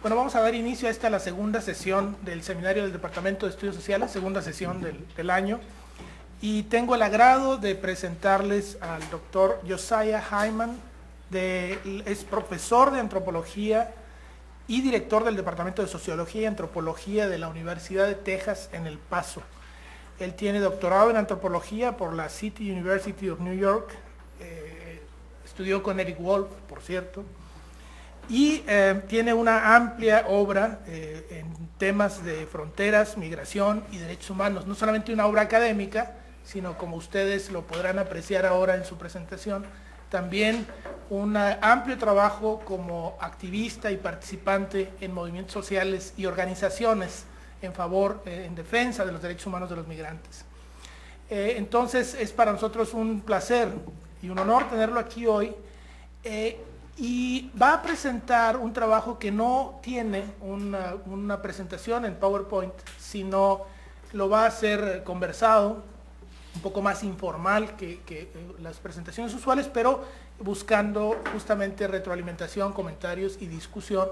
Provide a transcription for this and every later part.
Bueno, vamos a dar inicio a la segunda sesión del seminario del Departamento de Estudios Sociales, segunda sesión del año. Y tengo el agrado de presentarles al doctor Josiah Hyman, es profesor de antropología y director del Departamento de Sociología y Antropología de la Universidad de Texas en El Paso. Él tiene doctorado en antropología por la City University of New York, estudió con Eric Wolf, por cierto, y tiene una amplia obra en temas de fronteras, migración y derechos humanos. No solamente una obra académica, sino, como ustedes lo podrán apreciar ahora en su presentación, también un amplio trabajo como activista y participante en movimientos sociales y organizaciones en favor, en defensa de los derechos humanos de los migrantes. Entonces es para nosotros un placer y un honor tenerlo aquí hoy, y va a presentar un trabajo que no tiene una presentación en PowerPoint, sino lo va a hacer conversado, un poco más informal que las presentaciones usuales, pero buscando justamente retroalimentación, comentarios y discusión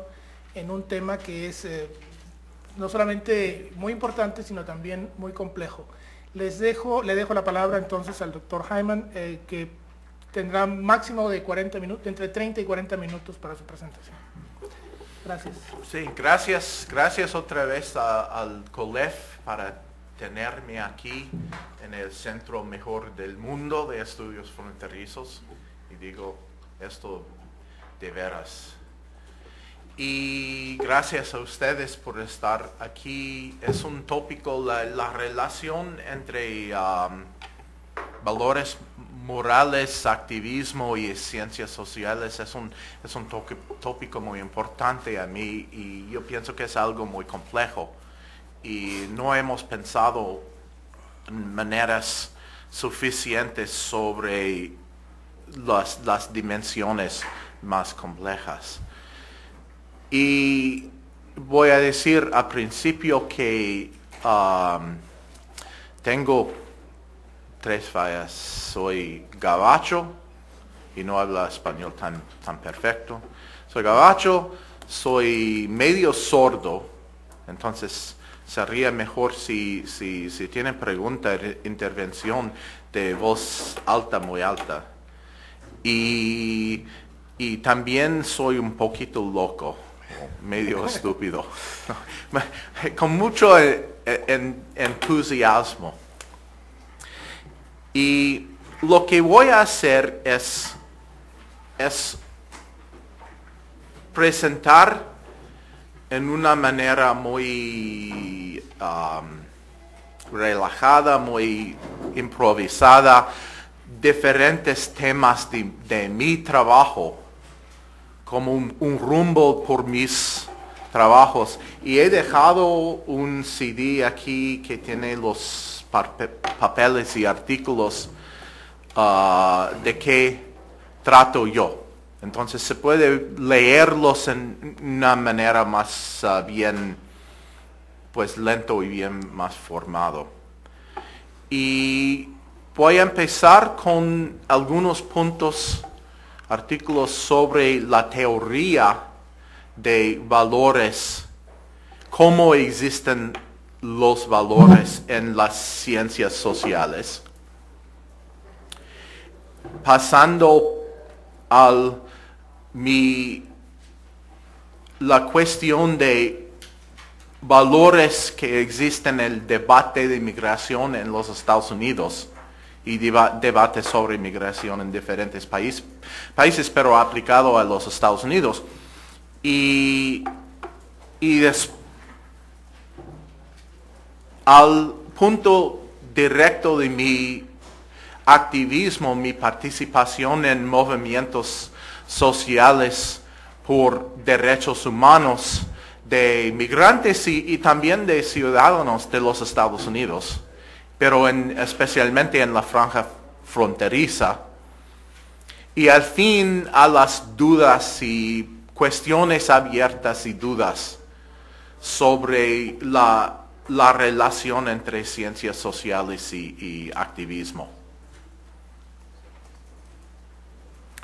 en un tema que es no solamente muy importante, sino también muy complejo. Le dejo la palabra entonces al doctor Hyman, que tendrá máximo de 40 minutos, entre 30 y 40 minutos para su presentación. Gracias. Sí, gracias otra vez al COLEF para tenerme aquí en el centro mejor del mundo de estudios fronterizos. Y digo esto de veras. Y gracias a ustedes por estar aquí. Es un tópico, la relación entre valores morales, activismo y ciencias sociales es un tópico muy importante a mí, y yo pienso que es algo muy complejo. Y no hemos pensado en maneras suficientes sobre las dimensiones más complejas. Y voy a decir al principio que tengo 3 fallas. Soy gabacho y no hablo español tan perfecto. Soy gabacho, soy medio sordo, entonces sería mejor si tienen pregunta, intervención de voz alta, muy alta. Y también soy un poquito loco, medio estúpido, con mucho entusiasmo. Y lo que voy a hacer es presentar en una manera muy relajada, muy improvisada, diferentes temas de mi trabajo, como un rumbo por mis trabajos. Y he dejado un CD aquí que tiene los papeles y artículos de qué trato yo. Entonces se puede leerlos en una manera más bien, pues lento y bien más formado. Y voy a empezar con algunos artículos sobre la teoría de valores, cómo existen los valores en las ciencias sociales, pasando la cuestión de valores que existen en el debate de inmigración en los Estados Unidos y debate sobre inmigración en diferentes países, pero aplicado a los Estados Unidos. Y al punto directo de mi activismo, mi participación en movimientos sociales por derechos humanos de migrantes y también de ciudadanos de los Estados Unidos, pero especialmente en la franja fronteriza. Y al fin a las dudas y cuestiones abiertas y dudas sobre la relación entre ciencias sociales y activismo.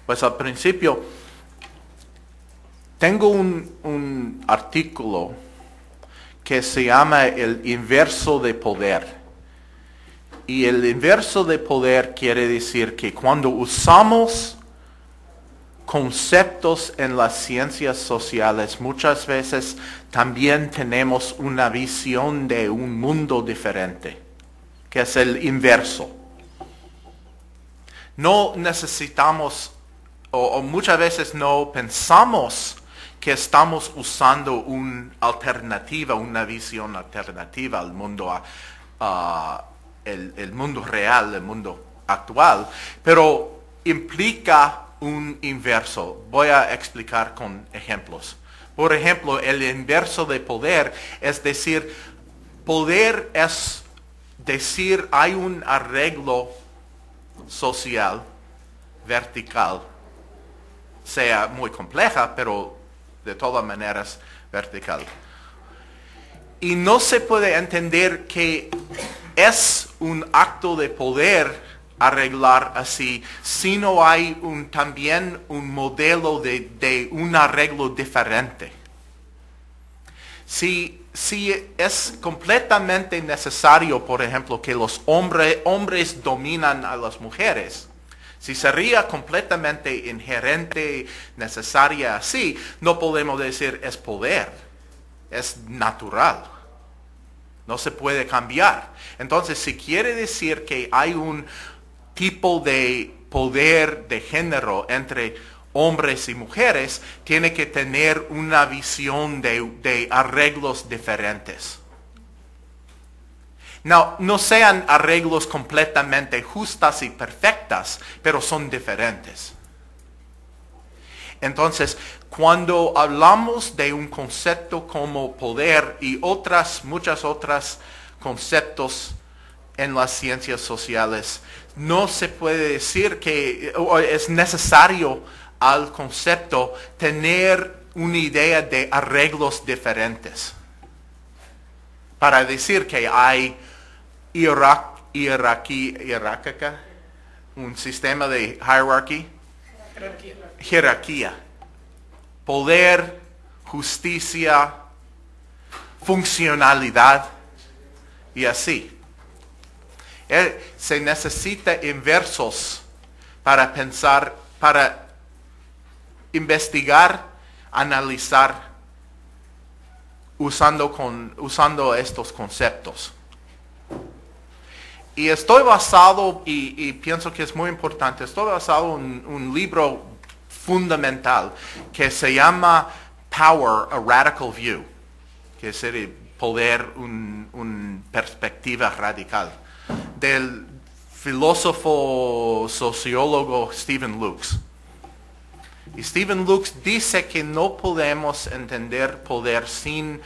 Pues al principio tengo un artículo que se llama el inverso de poder. Y el inverso de poder quiere decir que cuando usamos conceptos en las ciencias sociales, muchas veces también tenemos una visión de un mundo diferente, que es el inverso. No necesitamos, o muchas veces no pensamos que estamos usando una alternativa, una visión alternativa al mundo, el mundo real, el mundo actual, pero implica un inverso. Voy a explicar con ejemplos. Por ejemplo, el inverso de poder es decir, poder es decir hay un arreglo social, vertical, sea muy compleja, pero de todas maneras vertical. Y no se puede entender que es un acto de poder arreglar así, si no hay también un modelo de un arreglo diferente. Si es completamente necesario, por ejemplo, que los hombres dominan a las mujeres, si sería completamente inherente, necesaria así, no podemos decir es poder, es natural. No se puede cambiar. Entonces, si quiere decir que hay un tipo de poder de género entre hombres y mujeres, tiene que tener una visión de arreglos diferentes. No sean arreglos completamente justas y perfectas, pero son diferentes. Entonces, cuando hablamos de un concepto como poder y muchas otras conceptos en las ciencias sociales, no se puede decir que es necesario al concepto tener una idea de arreglos diferentes. Para decir que hay jerárquica, un sistema de jerarquía, poder, justicia, funcionalidad y así. Se necesita inversos para pensar, para investigar, analizar, usando estos conceptos. Y estoy basado, y pienso que es muy importante, estoy basado en un libro fundamental que se llama Power, a Radical View, que es el poder, una perspectiva radical, del filósofo sociólogo Stephen Lukes. Y Stephen Lukes dice que no podemos entender poder sin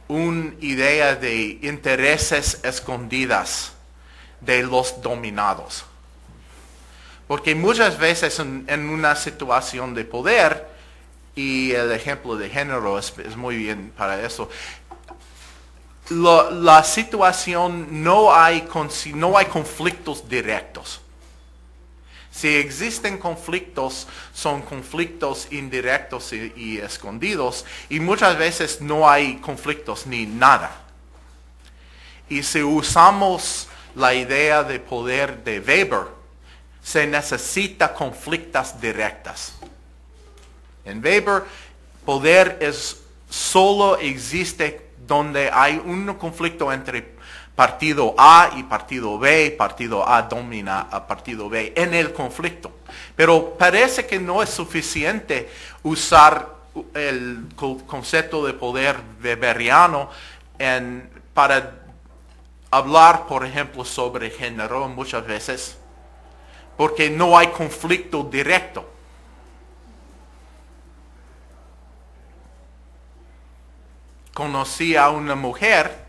una idea de intereses escondidas de los dominados. Porque muchas veces en una situación de poder, y el ejemplo de género es muy bien para eso, la situación no hay conflictos directos. Si existen conflictos, son conflictos indirectos y escondidos, y muchas veces no hay conflictos ni nada. Y si usamos la idea de poder de Weber, se necesita conflictos directos. En Weber, poder solo existe donde hay un conflicto entre partido A y partido B, partido A domina a partido B en el conflicto. Pero parece que no es suficiente usar el concepto de poder weberiano para hablar, por ejemplo, sobre género muchas veces, porque no hay conflicto directo. Conocí a una mujer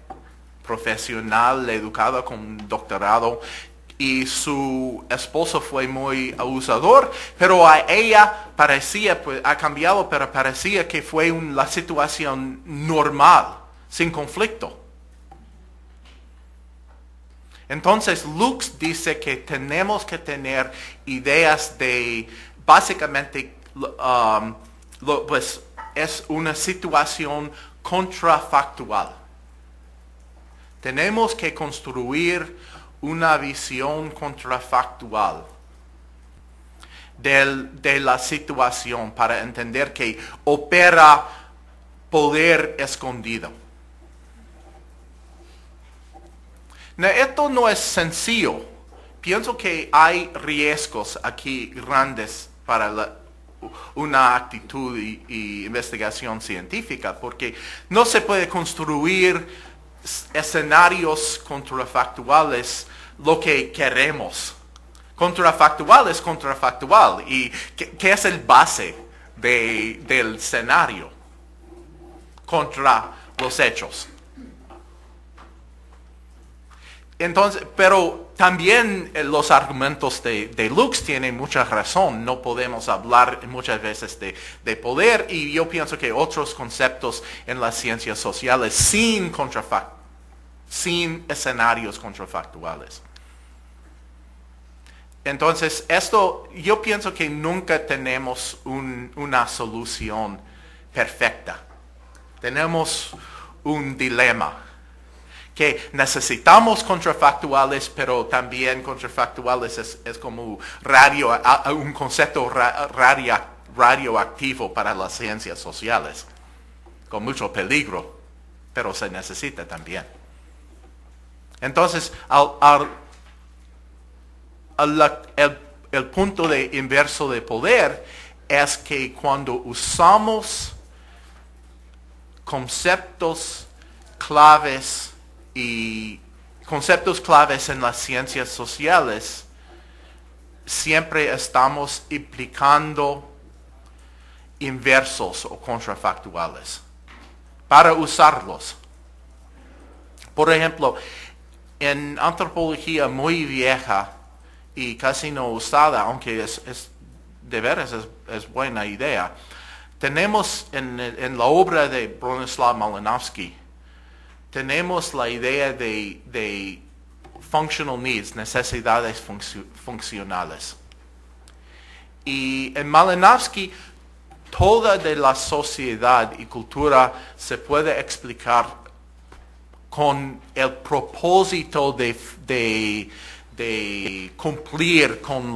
profesional, educada con doctorado, y su esposo fue muy abusador, pero a ella parecía, pues ha cambiado, pero parecía que fue la situación normal, sin conflicto. Entonces, Lukes dice que tenemos que tener ideas de, básicamente, pues es una situación contrafactual. Tenemos que construir una visión contrafactual de la situación para entender que opera poder escondido. Esto no es sencillo. Pienso que hay riesgos aquí grandes para una actitud y investigación científica, porque no se puede construir escenarios contrafactuales lo que queremos. Contrafactual es contrafactual. ¿Y qué es el base del escenario contra los hechos? Entonces, pero también los argumentos de Lux tienen mucha razón. No podemos hablar muchas veces de poder, y yo pienso que otros conceptos en las ciencias sociales sin escenarios contrafactuales. Entonces, yo pienso que nunca tenemos una solución perfecta. Tenemos un dilema. Que necesitamos contrafactuales, pero también contrafactuales es como un concepto radioactivo para las ciencias sociales, con mucho peligro, pero se necesita también. Entonces, el punto inverso de poder es que cuando usamos conceptos claves en las ciencias sociales, siempre estamos implicando inversos o contrafactuales para usarlos. Por ejemplo, en antropología muy vieja y casi no usada, aunque de veras es buena idea, tenemos en la obra de Bronislaw Malinowski, tenemos la idea de functional needs, necesidades funcionales. Y en Malinowski, toda de la sociedad y cultura se puede explicar con el propósito de cumplir con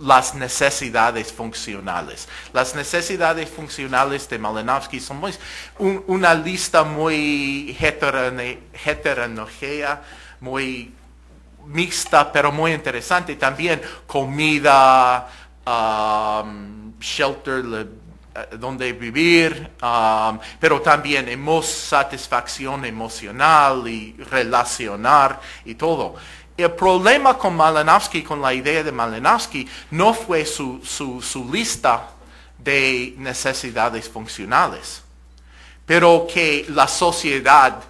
las necesidades funcionales. Las necesidades funcionales de Malinowski son una lista muy heterogénea, muy mixta, pero muy interesante. También comida, shelter, donde vivir, pero también satisfacción emocional y relacionar y todo. El problema con Malinowski, con la idea de Malinowski, no fue su lista de necesidades funcionales, pero que la sociedad,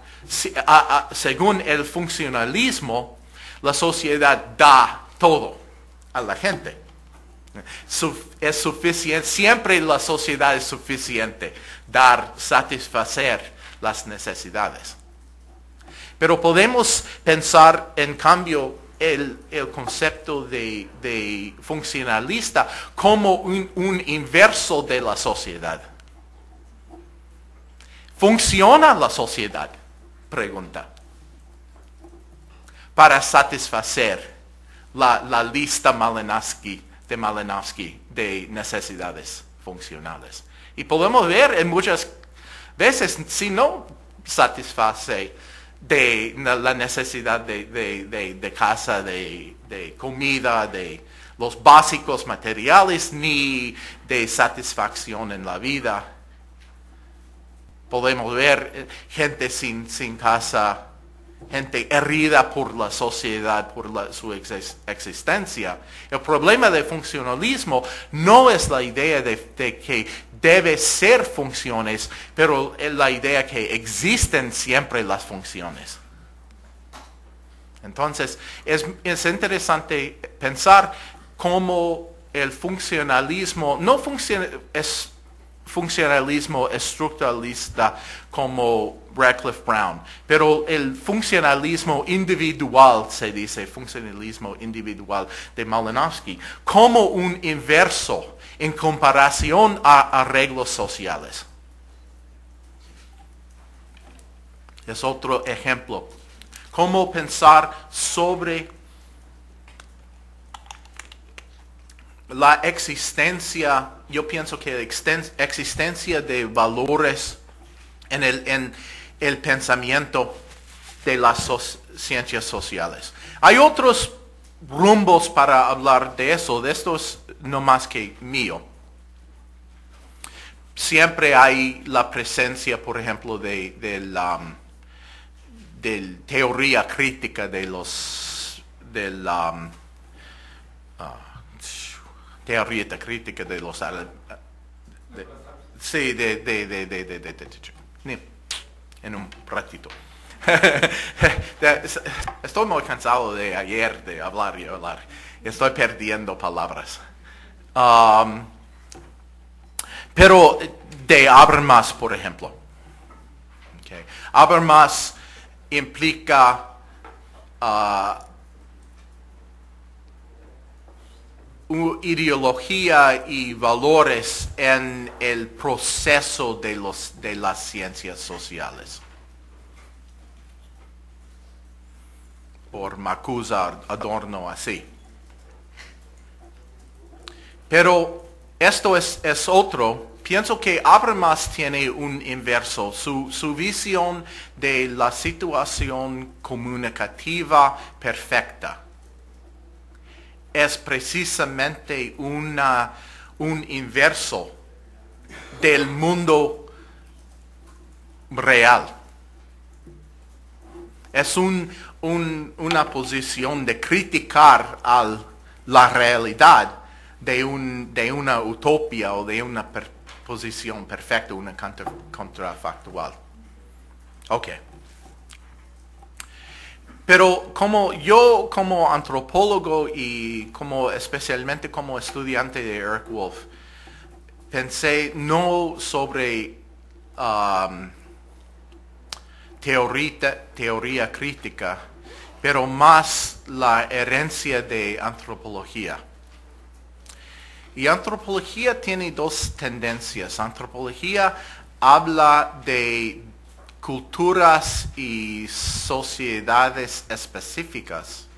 según el funcionalismo, la sociedad da todo a la gente. Es suficiente, siempre la sociedad es suficiente satisfacer las necesidades. Pero podemos pensar, en cambio, el concepto de funcionalista como un inverso de la sociedad. ¿Funciona la sociedad? Pregunta. Para satisfacer la lista de Malinowski de necesidades funcionales. Y podemos ver en muchas veces, si no satisface de la necesidad de casa, de comida, de los básicos materiales, ni de satisfacción en la vida. Podemos ver gente sin casa, gente herida por la sociedad, por su existencia. El problema del funcionalismo no es la idea de que debe ser funciones, pero es la idea que existen siempre las funciones. Entonces, es interesante pensar cómo el funcionalismo, es funcionalismo estructuralista como Radcliffe Brown, pero el funcionalismo individual, se dice, funcionalismo individual de Malinowski, como un inverso en comparación a arreglos sociales. Es otro ejemplo. Cómo pensar sobre la existencia, yo pienso que la existencia de valores en el pensamiento de las ciencias sociales. Hay otros rumbos para hablar de eso, de esto es no más que mío. Siempre hay la presencia, por ejemplo, de teoría crítica de teoría crítica de los sí, en un ratito. Estoy muy cansado de ayer de hablar y hablar. Estoy perdiendo palabras. Pero de Habermas, por ejemplo. Okay. Habermas implica ideología y valores en el proceso de las ciencias sociales. Por Marcuse, Adorno, así. Pero esto es otro. Pienso que Habermas tiene un inverso. Su visión de la situación comunicativa perfecta es precisamente un inverso del mundo real. Es una posición de criticar la realidad de una utopía o de una posición perfecta, una contrafactual. Ok. Pero como antropólogo y especialmente como estudiante de Eric Wolf, pensé no sobre teoría crítica, pero más la herencia de antropología. Y antropología tiene dos tendencias. Antropología habla de culturas y sociedades específicas.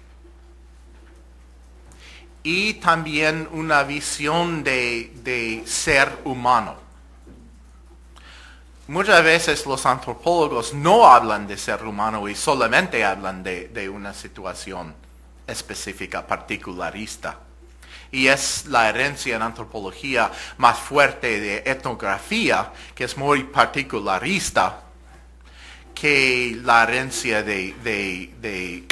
Y también una visión de ser humano. Muchas veces los antropólogos no hablan de ser humano y solamente hablan de una situación específica, particularista. Y es la herencia en antropología más fuerte de etnografía, que es muy particularista, que la herencia de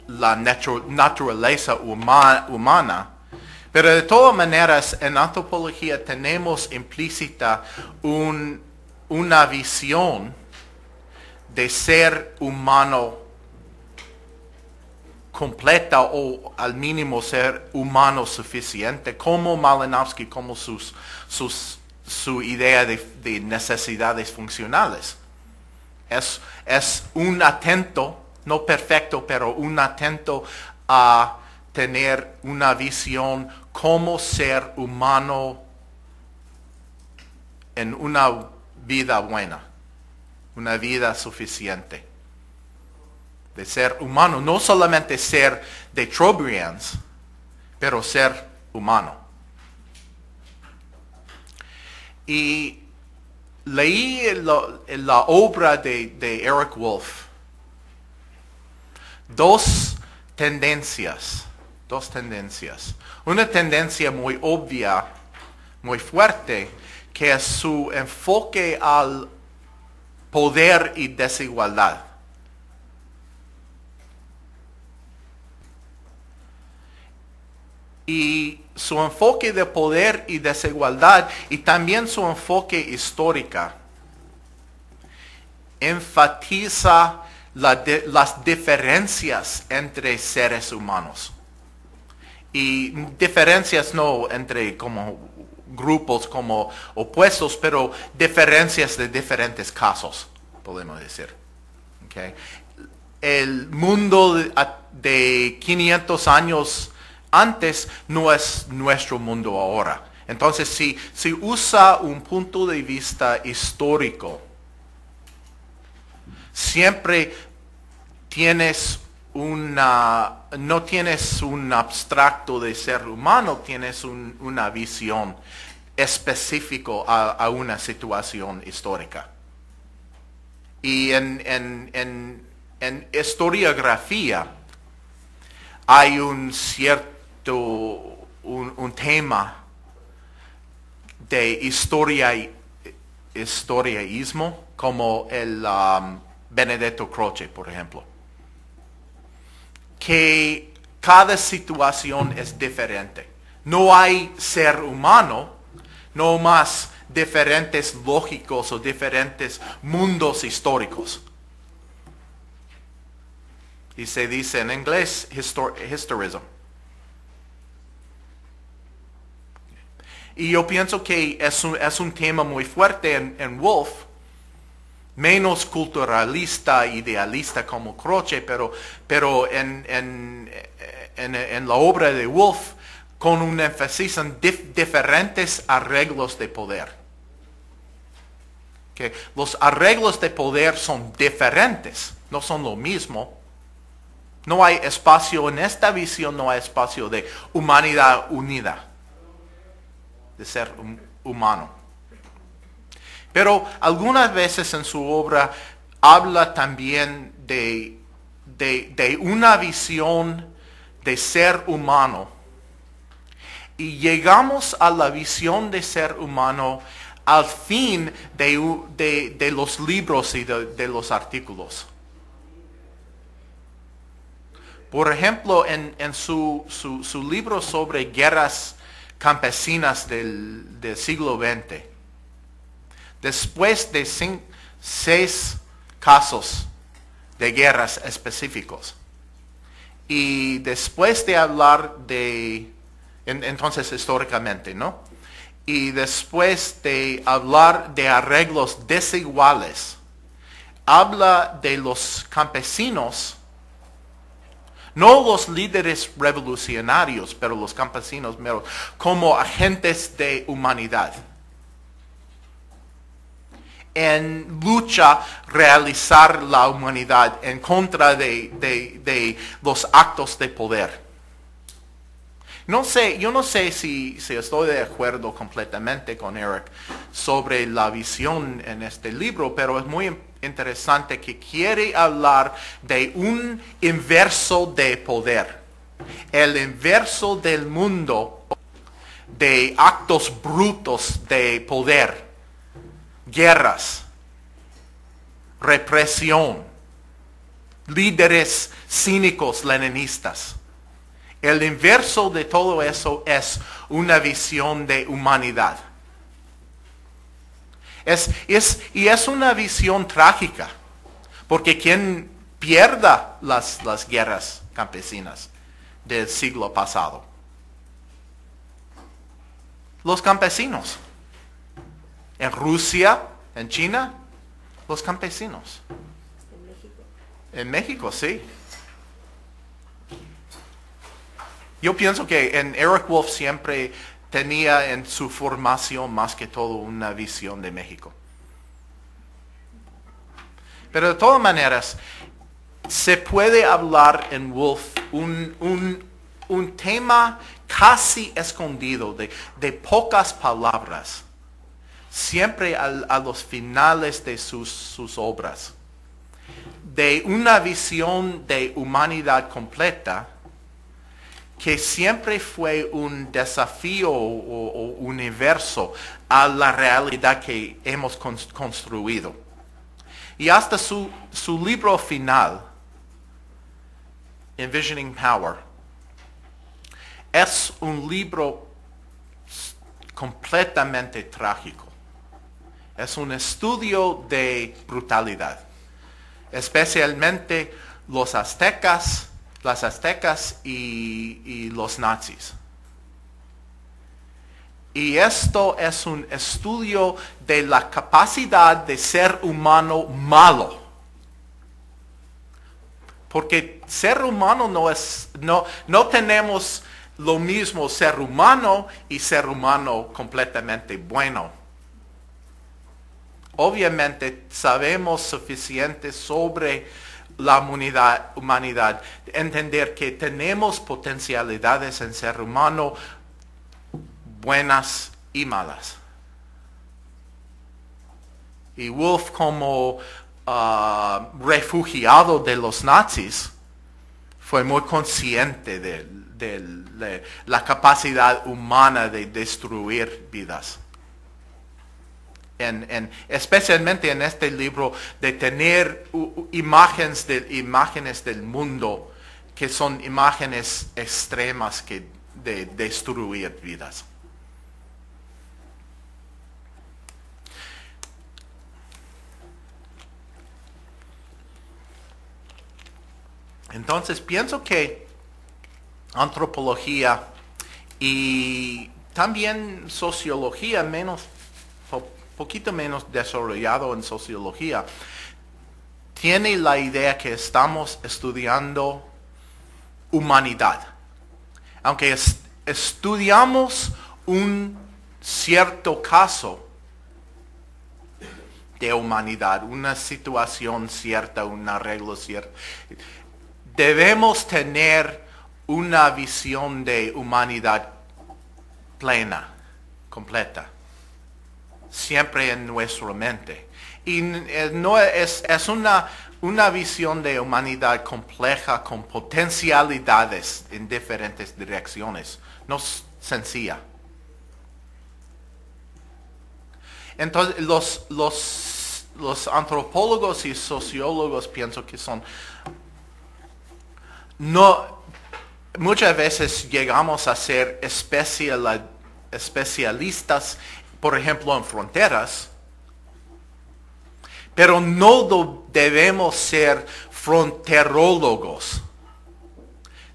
la naturaleza humana. Pero de todas maneras, en antropología tenemos implícita una visión de ser humano completa o al mínimo ser humano suficiente, como Malinowski, como su idea de necesidades funcionales. Es un atento, no perfecto, pero un atento a tener una visión como ser humano en una vida buena, una vida suficiente. De ser humano, no solamente ser de Trobriands, pero ser humano. Y leí la obra de Eric Wolf. Dos tendencias. Una tendencia muy obvia, muy fuerte, que es su enfoque al poder y desigualdad. Y su enfoque de poder y desigualdad y también su enfoque histórica enfatiza las diferencias entre seres humanos. Y diferencias no entre como grupos como opuestos, pero diferencias de diferentes casos, podemos decir. Okay. El mundo de 500 años antes no es nuestro mundo ahora. Entonces, si usa un punto de vista histórico, siempre no tienes un abstracto de ser humano, tienes una visión específica a una situación histórica. Y en historiografía hay un tema de historiaísmo, como el Benedetto Croce, por ejemplo, que cada situación es diferente. No hay ser humano, no más diferentes lógicos o diferentes mundos históricos. Y se dice en inglés historism. Y yo pienso que es un tema muy fuerte en Wolf, menos culturalista, idealista como Croce, pero en la obra de Wolf, con un énfasis en diferentes arreglos de poder. Que los arreglos de poder son diferentes, no son lo mismo. No hay espacio en esta visión, no hay espacio de humanidad unida, de ser humano. Pero algunas veces en su obra habla también de una visión de ser humano. Y llegamos a la visión de ser humano al fin de los libros y de los artículos. Por ejemplo, en su libro sobre guerras campesinas del siglo XX, después de 6 casos de guerras específicos, y después de hablar entonces históricamente, ¿no? Y después de hablar de arreglos desiguales, habla de los campesinos, no los líderes revolucionarios, pero los campesinos meros, como agentes de humanidad. En lucha realizar la humanidad en contra de los actos de poder. Yo no sé si estoy de acuerdo completamente con Eric sobre la visión en este libro, pero es muy interesante que quiere hablar de un inverso de poder. El inverso del mundo de actos brutos de poder, guerras, represión, líderes cínicos leninistas. El inverso de todo eso es una visión de humanidad. Y es una visión trágica, porque quien pierda las guerras campesinas del siglo pasado, los campesinos. En Rusia, en China, los campesinos. En México. En México, sí. Yo pienso que en Eric Wolf siempre tenía en su formación más que todo una visión de México. Pero de todas maneras, se puede hablar en Wolf un tema casi escondido, de pocas palabras, siempre a los finales de sus obras, de una visión de humanidad completa, que siempre fue un desafío o universo a la realidad que hemos construido. Y hasta su libro final, Envisioning Power, es un libro completamente trágico. Es un estudio de brutalidad, especialmente las aztecas y los nazis. Y esto es un estudio de la capacidad de ser humano malo. Porque ser humano no tenemos lo mismo ser humano y ser humano completamente bueno. Obviamente sabemos suficiente sobre la humanidad, entender que tenemos potencialidades en ser humano buenas y malas. Y Wolf, como refugiado de los nazis, fue muy consciente de la capacidad humana de destruir vidas. Especialmente en este libro, de tener imágenes del mundo que son imágenes extremas de destruir vidas. Entonces pienso que antropología y también sociología, poquito menos desarrollado en sociología, tiene la idea que estamos estudiando humanidad. Aunque estudiamos un cierto caso de humanidad, una situación cierta, un arreglo cierto, debemos tener una visión de humanidad plena, completa, siempre en nuestra mente. Y no es una visión de humanidad compleja con potencialidades en diferentes direcciones, no es sencilla. Entonces los antropólogos y sociólogos pienso que son muchas veces llegamos a ser especialistas, por ejemplo, en fronteras, pero no debemos ser fronterólogos.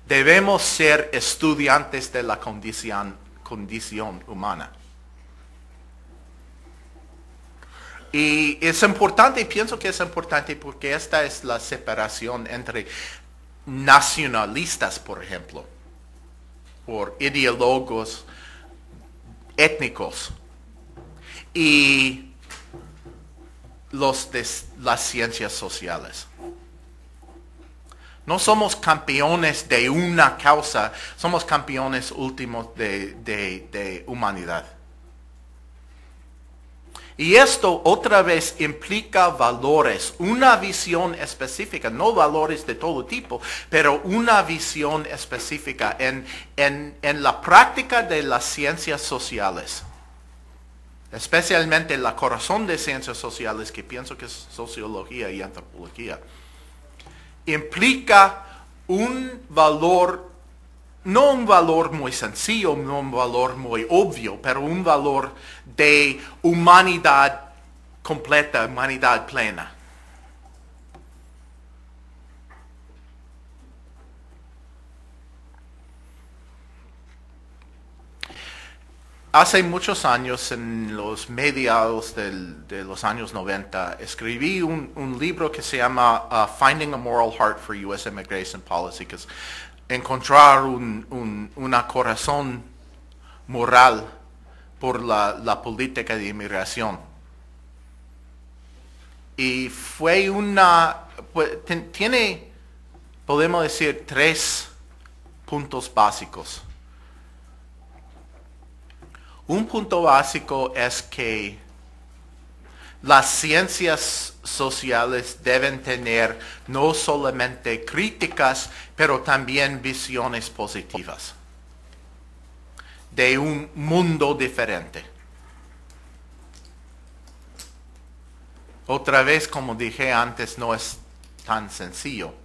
Debemos ser estudiantes de la condición humana. Y es importante, pienso que es importante porque esta es la separación entre nacionalistas, por ejemplo, por ideólogos étnicos, y los de las ciencias sociales. No somos campeones de una causa, somos campeones últimos de humanidad. Y esto otra vez implica valores, una visión específica, no valores de todo tipo, pero una visión específica en la práctica de las ciencias sociales. Especialmente la corazón de ciencias sociales, que pienso que es sociología y antropología. Implica un valor, no un valor muy sencillo, no un valor muy obvio, pero un valor de humanidad completa, humanidad plena. Hace muchos años, en los mediados de los años 90, escribí un libro que se llama Finding a Moral Heart for U.S. Immigration Policy, que es encontrar una corazón moral por la política de inmigración. Y fue tiene, podemos decir, 3 puntos básicos. Un punto básico es que las ciencias sociales deben tener no solamente críticas, pero también visiones positivas de un mundo diferente. Otra vez, como dije antes, no es tan sencillo.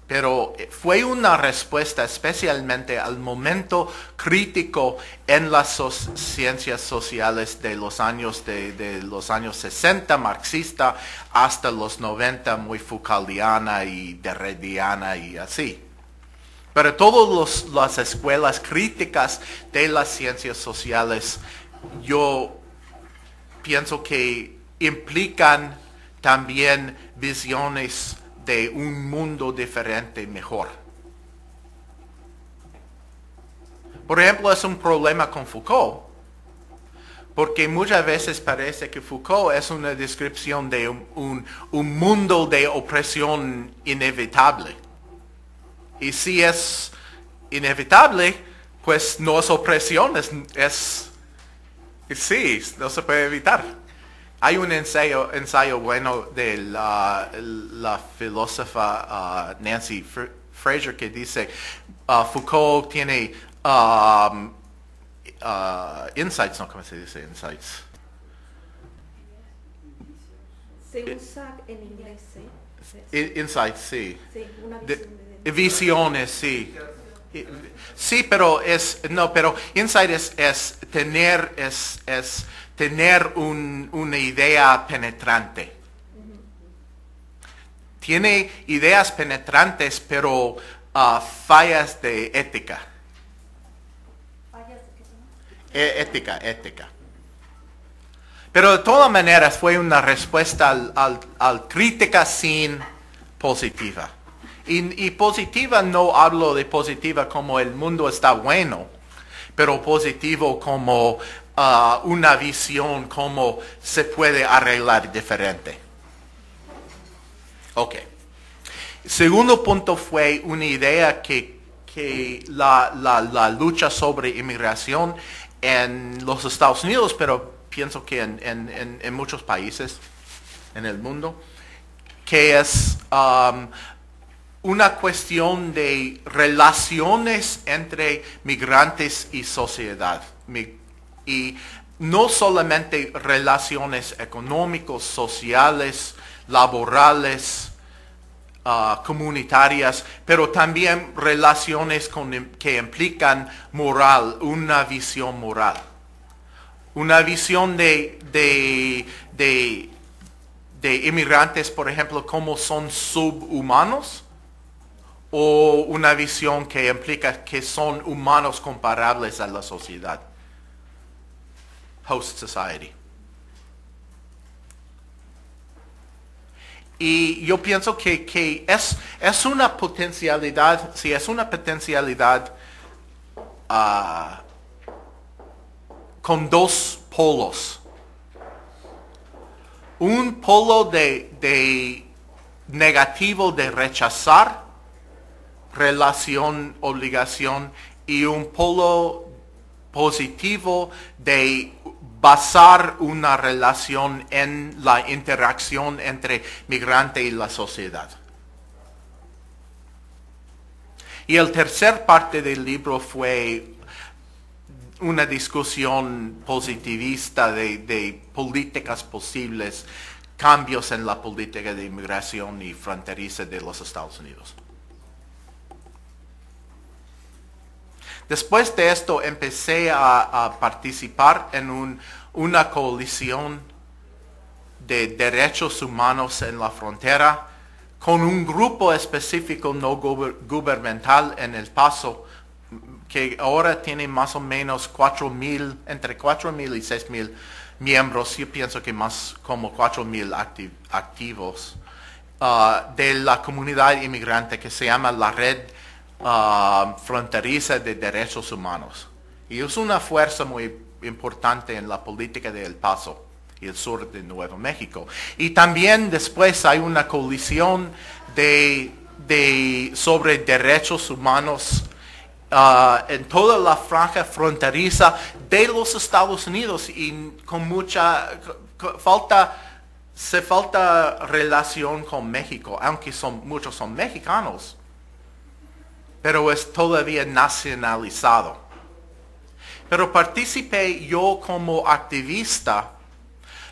Pero fue una respuesta especialmente al momento crítico en las ciencias sociales de los años 60 marxista hasta los 90 muy Foucauldiana y derridiana y así. Pero todas las escuelas críticas de las ciencias sociales, yo pienso que implican también visiones de un mundo diferente mejor. Por ejemplo, es un problema con Foucault, porque muchas veces parece que Foucault es una descripción de un mundo de opresión inevitable. Y si es inevitable, pues no es opresión, sí, no se puede evitar. Hay un ensayo bueno de la filósofa Nancy Fraser que dice, Foucault tiene insights, no, ¿cómo se dice insights? Se usa en inglés, ¿sí? Insights, sí. Sí, una visión de Visiones, sí. Sí, pero pero insight es tener una idea penetrante. Tiene ideas penetrantes, pero fallas de ética. ¿Fallas de qué? Ética. Pero de todas maneras fue una respuesta al crítica sin positiva. Y positiva no hablo de positiva como el mundo está bueno, pero positivo como una visión como se puede arreglar diferente. Ok. Segundo punto fue una idea que la lucha sobre inmigración en los Estados Unidos, pero pienso que en muchos países en el mundo, que es una cuestión de relaciones entre migrantes y sociedad. Y no solamente relaciones económicas, sociales, laborales, comunitarias, pero también relaciones que implican moral, una visión moral. Una visión de inmigrantes, por ejemplo, como son subhumanos, o una visión que implica que son humanos comparables a la sociedad, host society. Y yo pienso que es una potencialidad, sí, es una potencialidad con dos polos. Un polo de negativo de rechazar relación, obligación, y un polo positivo de basar una relación en la interacción entre migrante y la sociedad. Y el tercer parte del libro fue una discusión positivista de políticas posibles, cambios en la política de inmigración y fronteriza de los Estados Unidos. Después de esto empecé a participar en una coalición de derechos humanos en la frontera con un grupo específico no gubernamental en El Paso que ahora tiene más o menos entre 4,000 y 6,000 miembros. Yo pienso que más como 4,000 activos de la comunidad inmigrante que se llama la Red Fronteriza de Derechos Humanos. Y es una fuerza muy importante en la política de El Paso y el sur de Nuevo México. Y también después hay una coalición sobre derechos humanos en toda la franja fronteriza de los Estados Unidos, y con mucha falta relación con México, aunque muchos son mexicanos, pero es todavía nacionalizado. Pero participé yo como activista,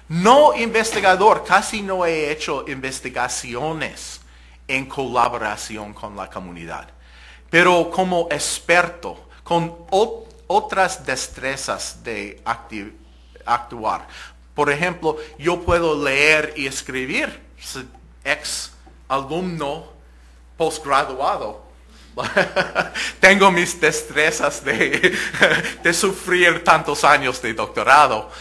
no investigador, casi no he hecho investigaciones en colaboración con la comunidad, pero como experto, con otras destrezas de actuar. Por ejemplo, yo puedo leer y escribir, ex alumno postgraduado. Tengo mis destrezas de sufrir tantos años de doctorado.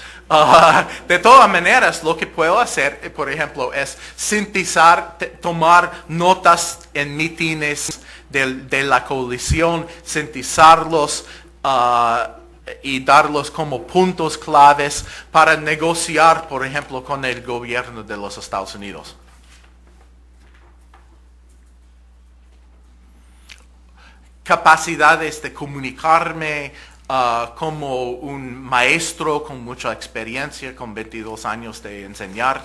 De todas maneras, lo que puedo hacer, por ejemplo, es sintetizar, tomar notas en mítines de la coalición, sintetizarlos, y darlos como puntos claves para negociar, por ejemplo, con el gobierno de los Estados Unidos. Capacidades de comunicarme como un maestro con mucha experiencia, con 22 años de enseñar.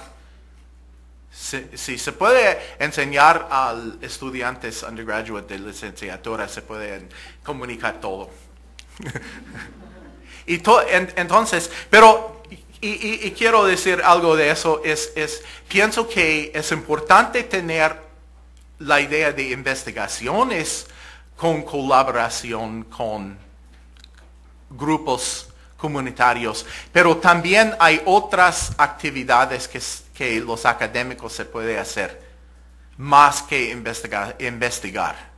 Si se puede enseñar a estudiantes undergraduate de licenciatura, se puede comunicar todo. Entonces, pero, y quiero decir algo de eso, pienso que es importante tener la idea de investigaciones con colaboración con grupos comunitarios, pero también hay otras actividades que los académicos se pueden hacer, más que investigar.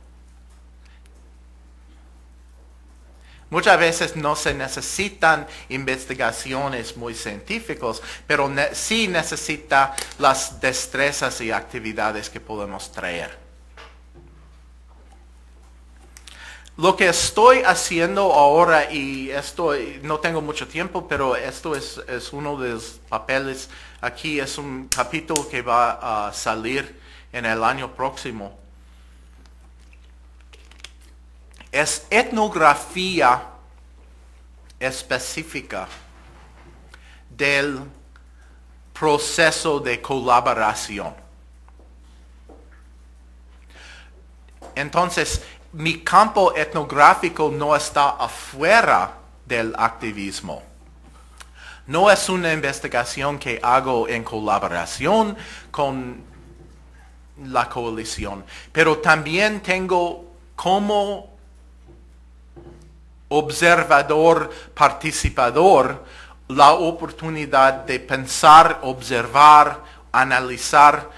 Muchas veces no se necesitan investigaciones muy científicas, pero sí necesita las destrezas y actividades que podemos traer. Lo que estoy haciendo ahora, y no tengo mucho tiempo, pero esto es uno de los papeles. Aquí es un capítulo que va a salir en el año próximo. Es etnografía específica del proceso de colaboración. Entonces, mi campo etnográfico no está afuera del activismo. No es una investigación que hago en colaboración con la coalición, pero también tengo como observador, participador, la oportunidad de pensar, observar, analizar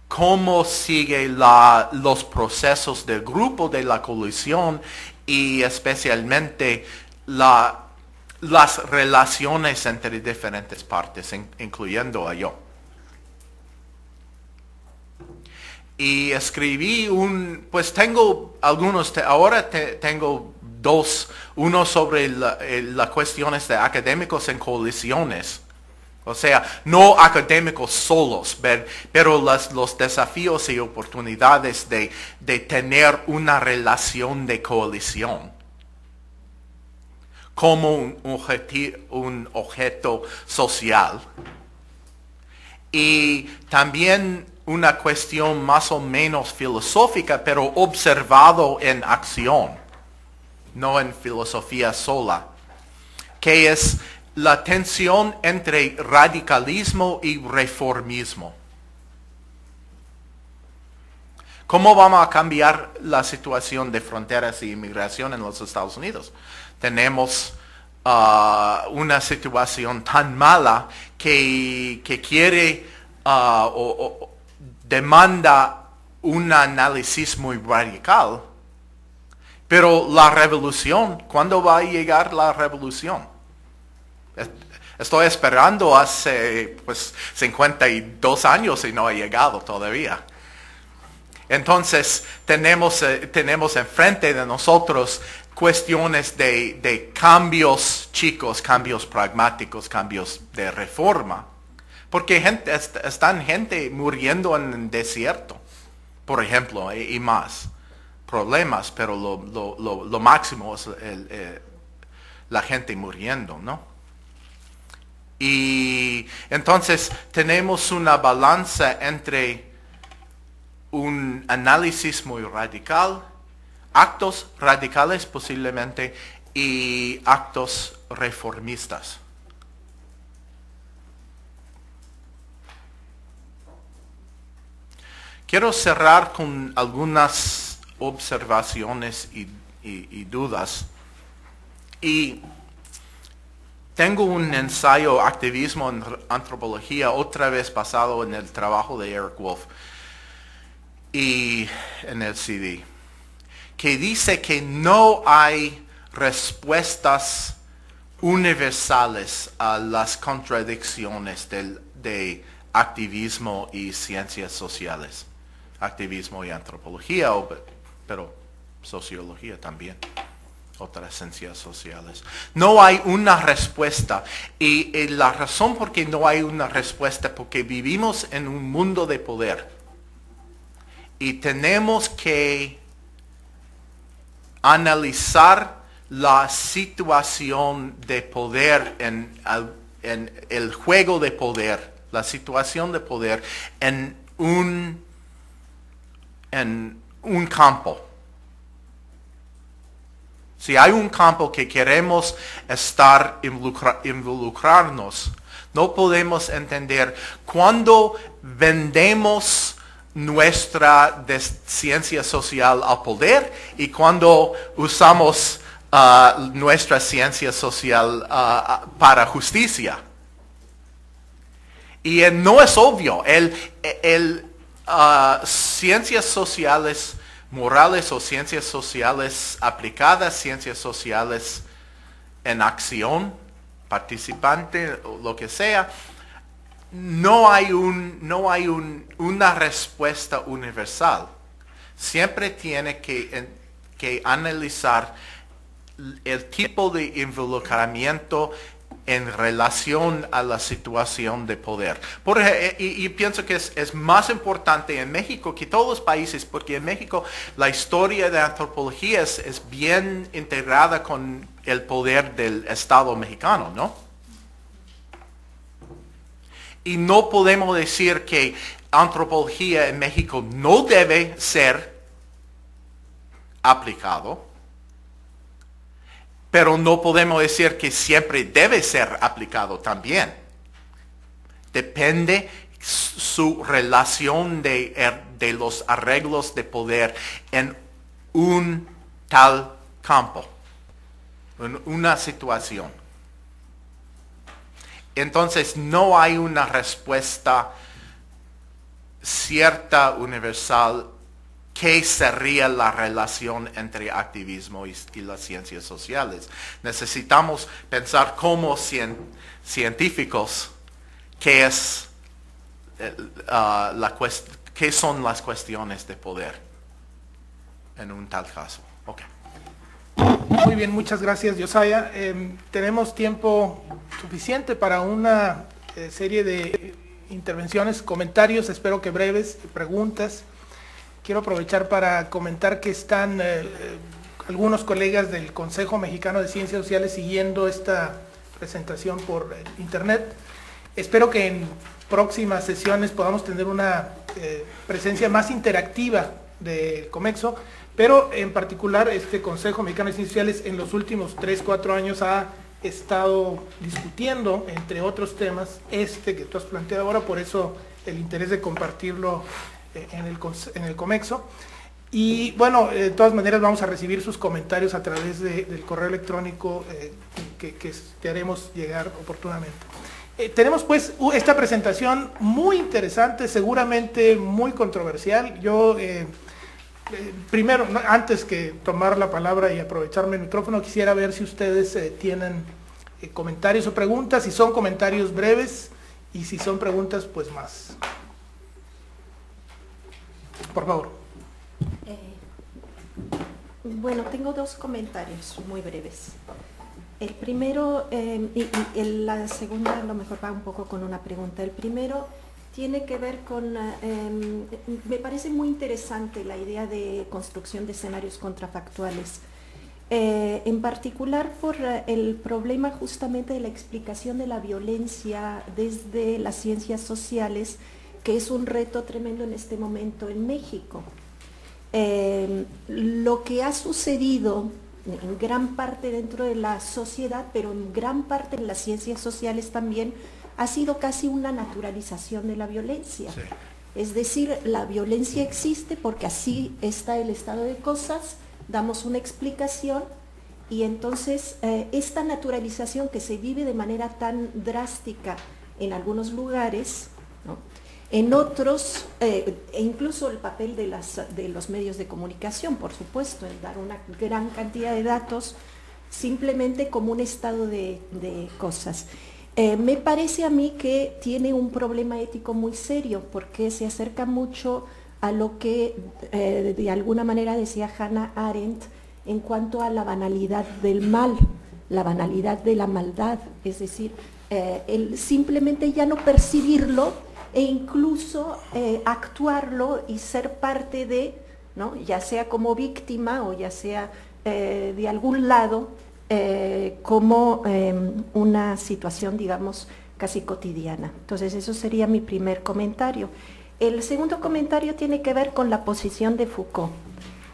cómo sigue los procesos del grupo de la coalición y especialmente las relaciones entre diferentes partes, incluyendo a yo. Y escribí pues tengo algunos, ahora tengo dos, uno sobre las cuestiones de académicos en coaliciones. O sea, no académicos solos, pero los desafíos y oportunidades de tener una relación de coalición como un objeto social. Y también una cuestión más o menos filosófica, pero observado en acción, no en filosofía sola, que es la tensión entre radicalismo y reformismo. ¿Cómo vamos a cambiar la situación de fronteras y inmigración en los Estados Unidos? Tenemos una situación tan mala que quiere o demanda un análisis muy radical. Pero la revolución, ¿cuándo va a llegar la revolución? Estoy esperando hace 52 años y no ha llegado todavía. Entonces tenemos enfrente de nosotros cuestiones de cambios chicos, cambios pragmáticos, cambios de reforma. Porque están gente muriendo en el desierto, por ejemplo, y más problemas, pero lo máximo es la gente muriendo, ¿no? Y entonces tenemos una balanza entre un análisis muy radical, actos radicales posiblemente, y actos reformistas. Quiero cerrar con algunas observaciones y dudas. Y tengo un ensayo, Activismo en Antropología, otra vez basado en el trabajo de Eric Wolf y en el CD, que dice que no hay respuestas universales a las contradicciones de activismo y ciencias sociales. Activismo y antropología, pero sociología también. otras ciencias sociales. No hay una respuesta. Y la razón por qué no hay una respuesta, porque vivimos en un mundo de poder. Y tenemos que analizar la situación de poder en el juego de poder, la situación de poder en un campo. Si hay un campo que queremos involucrarnos, no podemos entender cuando vendemos nuestra ciencia social al poder y cuando usamos nuestra ciencia social para justicia. Y no es obvio. Ciencias sociales morales o ciencias sociales aplicadas, ciencias sociales en acción, participante, o lo que sea, no hay una respuesta universal. Siempre tiene que analizar el tipo de involucramiento en relación a la situación de poder. Y pienso que es más importante en México que todos los países, porque en México la historia de antropología es bien integrada con el poder del Estado mexicano, ¿no? Y no podemos decir que antropología en México no debe ser aplicado, pero no podemos decir que siempre debe ser aplicado también. Depende su relación de los arreglos de poder en un tal campo, en una situación. Entonces no hay una respuesta cierta, universal, ¿qué sería la relación entre activismo y las ciencias sociales? Necesitamos pensar como científicos qué son las cuestiones de poder en un tal caso. Okay. Muy bien, muchas gracias, Josiah. Tenemos tiempo suficiente para una serie de intervenciones, comentarios, espero que breves, preguntas. Quiero aprovechar para comentar que están algunos colegas del Consejo Mexicano de Ciencias Sociales siguiendo esta presentación por internet. Espero que en próximas sesiones podamos tener una presencia más interactiva del COMEXO, pero en particular este Consejo Mexicano de Ciencias Sociales en los últimos 3-4 años ha estado discutiendo, entre otros temas, que tú has planteado ahora, por eso el interés de compartirlo en el COMEXO. Y bueno, de todas maneras vamos a recibir sus comentarios a través del correo electrónico que te haremos llegar oportunamente. Tenemos pues esta presentación muy interesante, seguramente muy controversial. Yo primero, antes que tomar la palabra y aprovecharme el micrófono, quisiera ver si ustedes tienen comentarios o preguntas, si son comentarios breves y si son preguntas pues más. Por favor. Bueno, tengo dos comentarios muy breves. El primero, y la segunda a lo mejor va un poco con una pregunta. El primero tiene que ver con, me parece muy interesante la idea de construcción de escenarios contrafactuales. En particular por el problema justamente de la explicación de la violencia desde las ciencias sociales, que es un reto tremendo en este momento en México. Lo que ha sucedido en gran parte dentro de la sociedad, pero en gran parte en las ciencias sociales también, ha sido casi una naturalización de la violencia. Sí. Es decir, la violencia existe porque así está el estado de cosas, damos una explicación y entonces esta naturalización que se vive de manera tan drástica en algunos lugares, ¿no? En otros, e incluso el papel de los medios de comunicación, por supuesto, en dar una gran cantidad de datos simplemente como un estado de cosas. Me parece a mí que tiene un problema ético muy serio porque se acerca mucho a lo que de alguna manera decía Hannah Arendt, en cuanto a la banalidad del mal, la banalidad de la maldad, es decir, el simplemente ya no percibirlo e incluso actuarlo y ser parte de, ¿no? Ya sea como víctima o ya sea de algún lado, como una situación, digamos, casi cotidiana. Entonces, eso sería mi primer comentario. El segundo comentario tiene que ver con la posición de Foucault,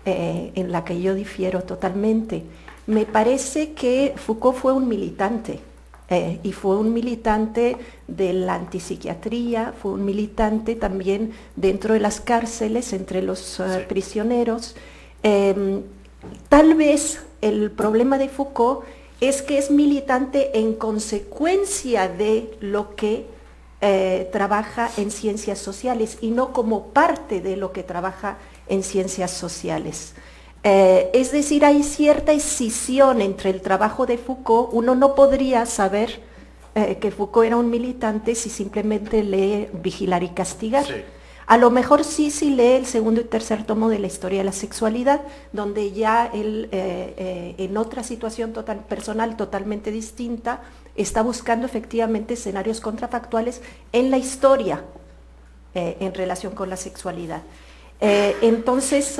en la que yo difiero totalmente. Me parece que Foucault fue un militante, y fue un militante de la antipsiquiatría, fue un militante también dentro de las cárceles, entre los prisioneros. Tal vez el problema de Foucault es que es militante en consecuencia de lo que trabaja en ciencias sociales y no como parte de lo que trabaja en ciencias sociales. Es decir, hay cierta escisión entre el trabajo de Foucault. Uno no podría saber que Foucault era un militante si simplemente lee Vigilar y Castigar. Sí. A lo mejor sí, si lee el segundo y tercer tomo de la Historia de la Sexualidad, donde ya él, en otra situación personal totalmente distinta, está buscando efectivamente escenarios contrafactuales en la historia en relación con la sexualidad. Entonces,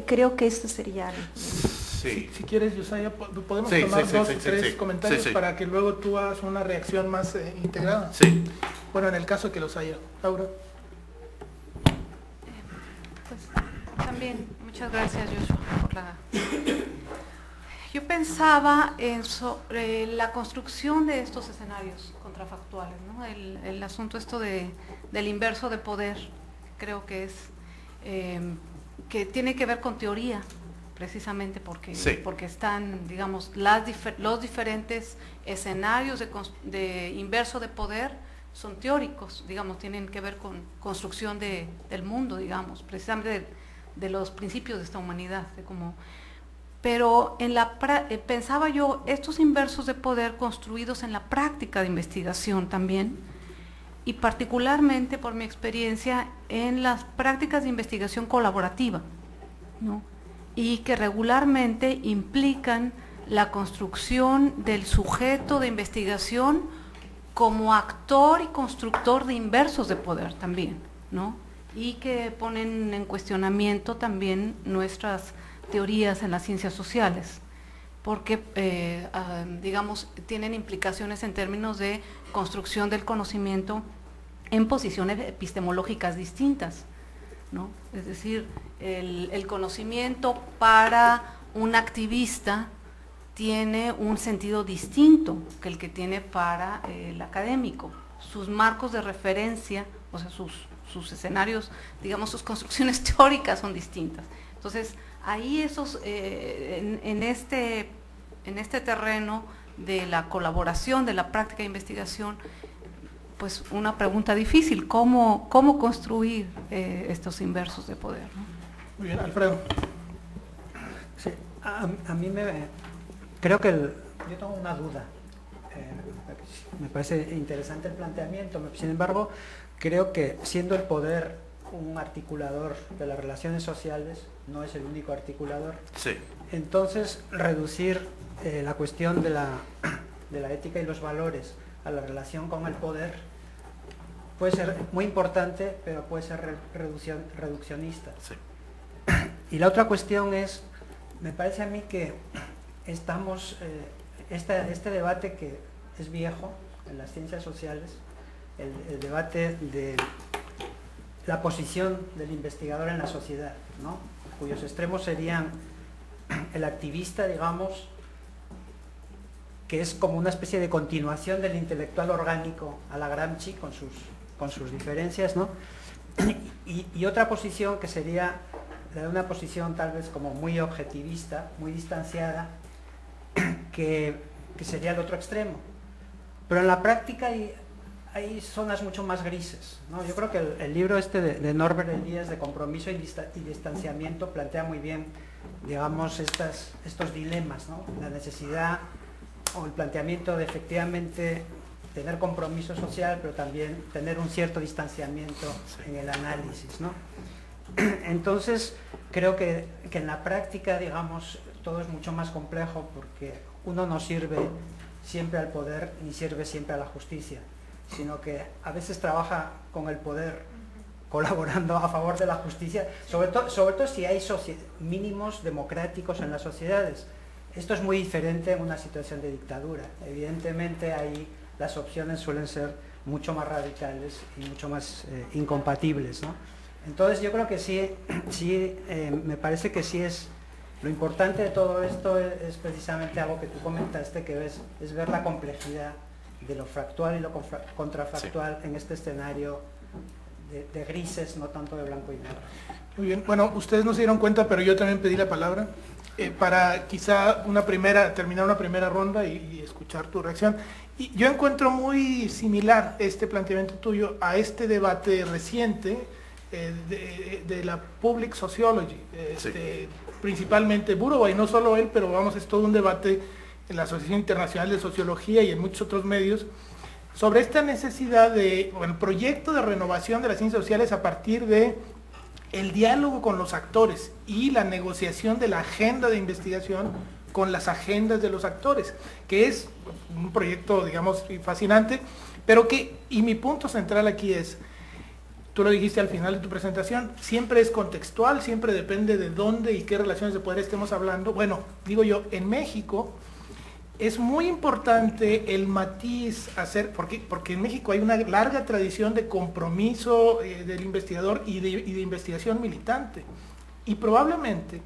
creo que eso sería... Sí. Si quieres, Yosaya, podemos tomar dos o tres comentarios para que luego tú hagas una reacción más integrada. Sí. Bueno, en el caso de que los haya. Laura. Pues también, muchas gracias, Joshua, por la... Yo pensaba sobre la construcción de estos escenarios contrafactuales, ¿no? El asunto esto del inverso de poder, creo que es... que tiene que ver con teoría, precisamente porque están, digamos, los diferentes escenarios de inverso de poder son teóricos, digamos, tienen que ver con construcción del mundo, digamos, precisamente de los principios de esta humanidad, pero pensaba yo, estos inversos de poder construidos en la práctica de investigación también, y particularmente por mi experiencia en las prácticas de investigación colaborativa, ¿no? Y que regularmente implican la construcción del sujeto de investigación como actor y constructor de inversos de poder también, ¿no? Y que ponen en cuestionamiento también nuestras teorías en las ciencias sociales, porque, digamos, tienen implicaciones en términos de construcción del conocimiento en posiciones epistemológicas distintas, ¿no? Es decir, el conocimiento para un activista tiene un sentido distinto que el que tiene para el académico. Sus marcos de referencia, o sea, sus escenarios, digamos, sus construcciones teóricas son distintas. Entonces, ahí en este terreno de la colaboración, de la práctica de investigación, pues una pregunta difícil, ¿cómo construir estos inversos de poder, ¿no? Muy bien, Alfredo. Sí, a mí creo que yo tengo una duda. Me parece interesante el planteamiento, sin embargo, creo que siendo el poder un articulador de las relaciones sociales, no es el único articulador. Sí. Entonces, reducir la cuestión de la ética y los valores a la relación con el poder puede ser muy importante, pero puede ser reduccionista. Sí. Y la otra cuestión es, me parece a mí que estamos, este debate que es viejo en las ciencias sociales, el debate de la posición del investigador en la sociedad, ¿no? Cuyos extremos serían el activista, digamos, que es como una especie de continuación del intelectual orgánico a la Gramsci con sus diferencias, ¿no? Y otra posición que sería la de una posición tal vez como muy objetivista, muy distanciada, que sería el otro extremo. Pero en la práctica hay zonas mucho más grises, ¿no? Yo creo que el libro de Norbert Elias, de compromiso y distanciamiento, plantea muy bien, digamos, estos dilemas, ¿no? La necesidad o el planteamiento de efectivamente tener compromiso social, pero también tener un cierto distanciamiento en el análisis, ¿no? Entonces, creo que en la práctica, digamos, todo es mucho más complejo porque uno no sirve siempre al poder ni sirve siempre a la justicia, sino que a veces trabaja con el poder colaborando a favor de la justicia, sobre todo si hay mínimos democráticos en las sociedades. Esto es muy diferente en una situación de dictadura. Evidentemente ahí las opciones suelen ser mucho más radicales y mucho más incompatibles, ¿no? Entonces yo creo que me parece que sí es, lo importante de todo esto es precisamente algo que tú comentaste, que es ver la complejidad de lo fractual y lo contrafactual en este escenario de grises, no tanto de blanco y negro. Muy bien, bueno, ustedes no se dieron cuenta, pero yo también pedí la palabra para quizá terminar una primera ronda y escuchar tu reacción. Y yo encuentro muy similar este planteamiento tuyo a este debate reciente de la Public Sociology, principalmente Burawoy, no solo él, pero vamos, es todo un debate en la Asociación Internacional de Sociología y en muchos otros medios, sobre esta necesidad el proyecto de renovación de las ciencias sociales a partir de el diálogo con los actores y la negociación de la agenda de investigación con las agendas de los actores, que es un proyecto, digamos, fascinante, pero y mi punto central aquí es, tú lo dijiste al final de tu presentación, siempre es contextual, siempre depende de dónde y qué relaciones de poder estemos hablando. Bueno, digo yo, en México es muy importante el matiz porque en México hay una larga tradición de compromiso del investigador y de investigación militante. Y probablemente,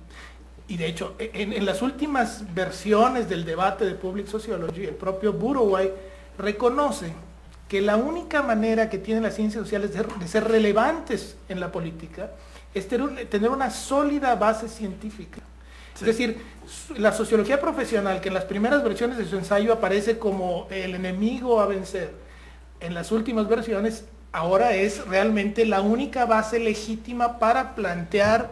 y de hecho, en las últimas versiones del debate de Public Sociology, el propio Burawoy reconoce que la única manera que tienen las ciencias sociales de ser relevantes en la política es tener una sólida base científica. Sí. Es decir, la sociología profesional, que en las primeras versiones de su ensayo aparece como el enemigo a vencer, en las últimas versiones ahora es realmente la única base legítima para plantear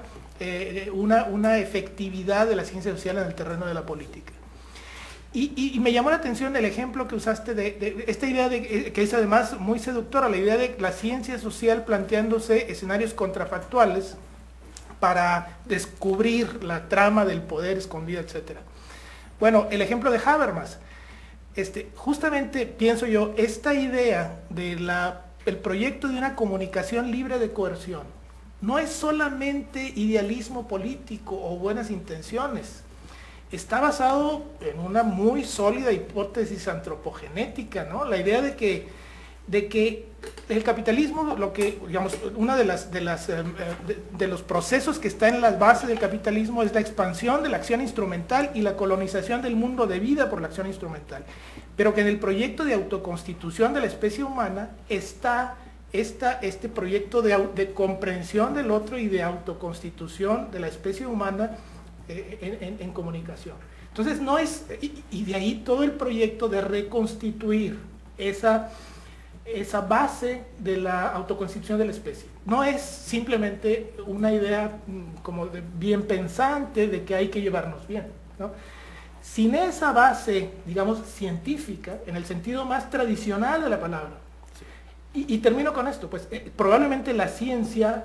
una efectividad de la ciencia social en el terreno de la política. Y me llamó la atención el ejemplo que usaste de esta idea que es además muy seductora, la idea de la ciencia social planteándose escenarios contrafactuales para descubrir la trama del poder escondida, etc. Bueno, el ejemplo de Habermas, justamente pienso yo, esta idea del proyecto de una comunicación libre de coerción no es solamente idealismo político o buenas intenciones. Está basado en una muy sólida hipótesis antropogenética, ¿no? La idea de que el capitalismo, uno de los procesos que está en las bases del capitalismo es la expansión de la acción instrumental y la colonización del mundo de vida por la acción instrumental. Pero que en el proyecto de autoconstitución de la especie humana está este proyecto de comprensión del otro y de autoconstitución de la especie humana en comunicación. Entonces no es, y de ahí todo el proyecto de reconstituir esa base de la autoconstitución de la especie. No es simplemente una idea como de bien pensante de que hay que llevarnos bien, ¿no? Sin esa base, digamos, científica, en el sentido más tradicional de la palabra, y termino con esto, pues probablemente la ciencia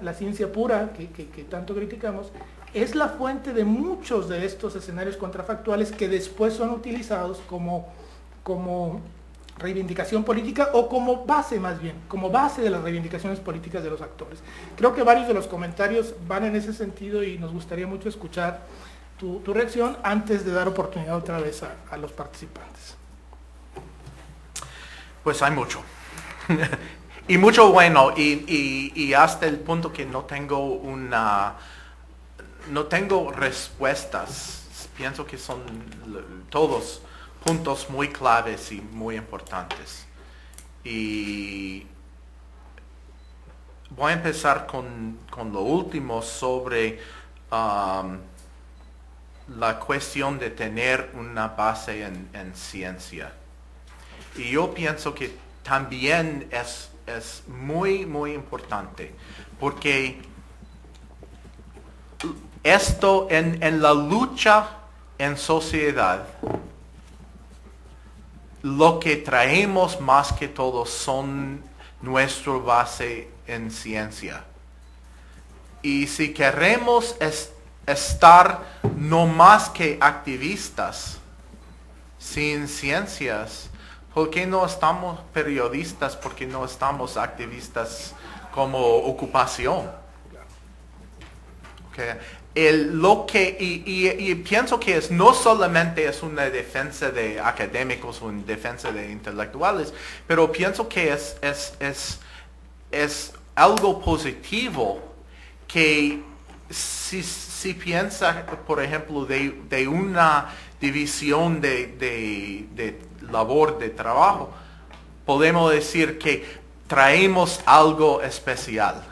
pura que tanto criticamos, es la fuente de muchos de estos escenarios contrafactuales que después son utilizados como reivindicación política o como base más bien, como base de las reivindicaciones políticas de los actores. Creo que varios de los comentarios van en ese sentido y nos gustaría mucho escuchar tu reacción antes de dar oportunidad otra vez a los participantes. Pues hay mucho. Y mucho bueno, y hasta el punto que no tengo respuestas. Pienso que son todos puntos muy claves y muy importantes. Y voy a empezar con lo último sobre la cuestión de tener una base en ciencia. Y yo pienso que también es muy, muy importante, porque esto en la lucha en sociedad, lo que traemos más que todo son nuestra base en ciencia. Y si queremos estar no más que activistas sin ciencias. ¿Por qué no estamos periodistas? ¿Por qué no estamos activistas como ocupación? Okay. Y pienso que no solamente es una defensa de académicos o una defensa de intelectuales, pero pienso que es algo positivo que si piensa, por ejemplo, de una división de labor, de trabajo, podemos decir que traemos algo especial,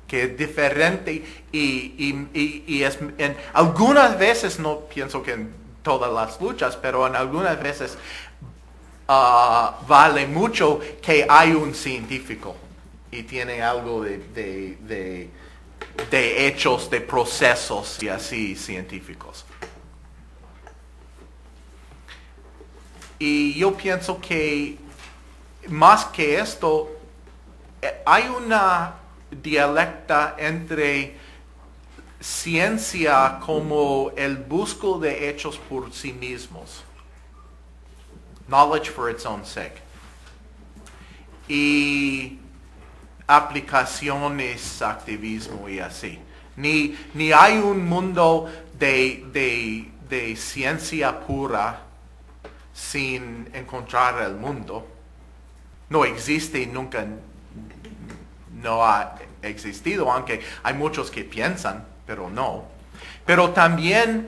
que es diferente y es, algunas veces, no pienso que en todas las luchas, pero en algunas veces vale mucho que hay un científico y tiene algo de hechos, de procesos y así científicos. Y yo pienso que más que esto, hay una dialecta entre ciencia como el busco de hechos por sí mismos, knowledge for its own sake, y aplicaciones, activismo y así. Ni hay un mundo de ciencia pura sin encontrar el mundo. No existe y nunca no ha existido, aunque hay muchos que piensan, pero no. Pero también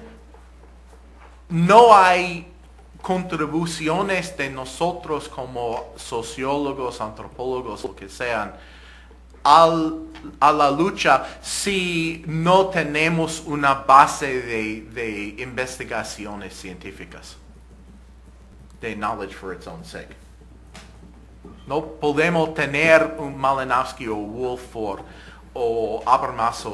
no hay contribuciones de nosotros como sociólogos, antropólogos, lo que sean, a la lucha si no tenemos una base de investigaciones científicas, de knowledge for its own sake. No podemos tener un Malinowski o Wolf o Habermas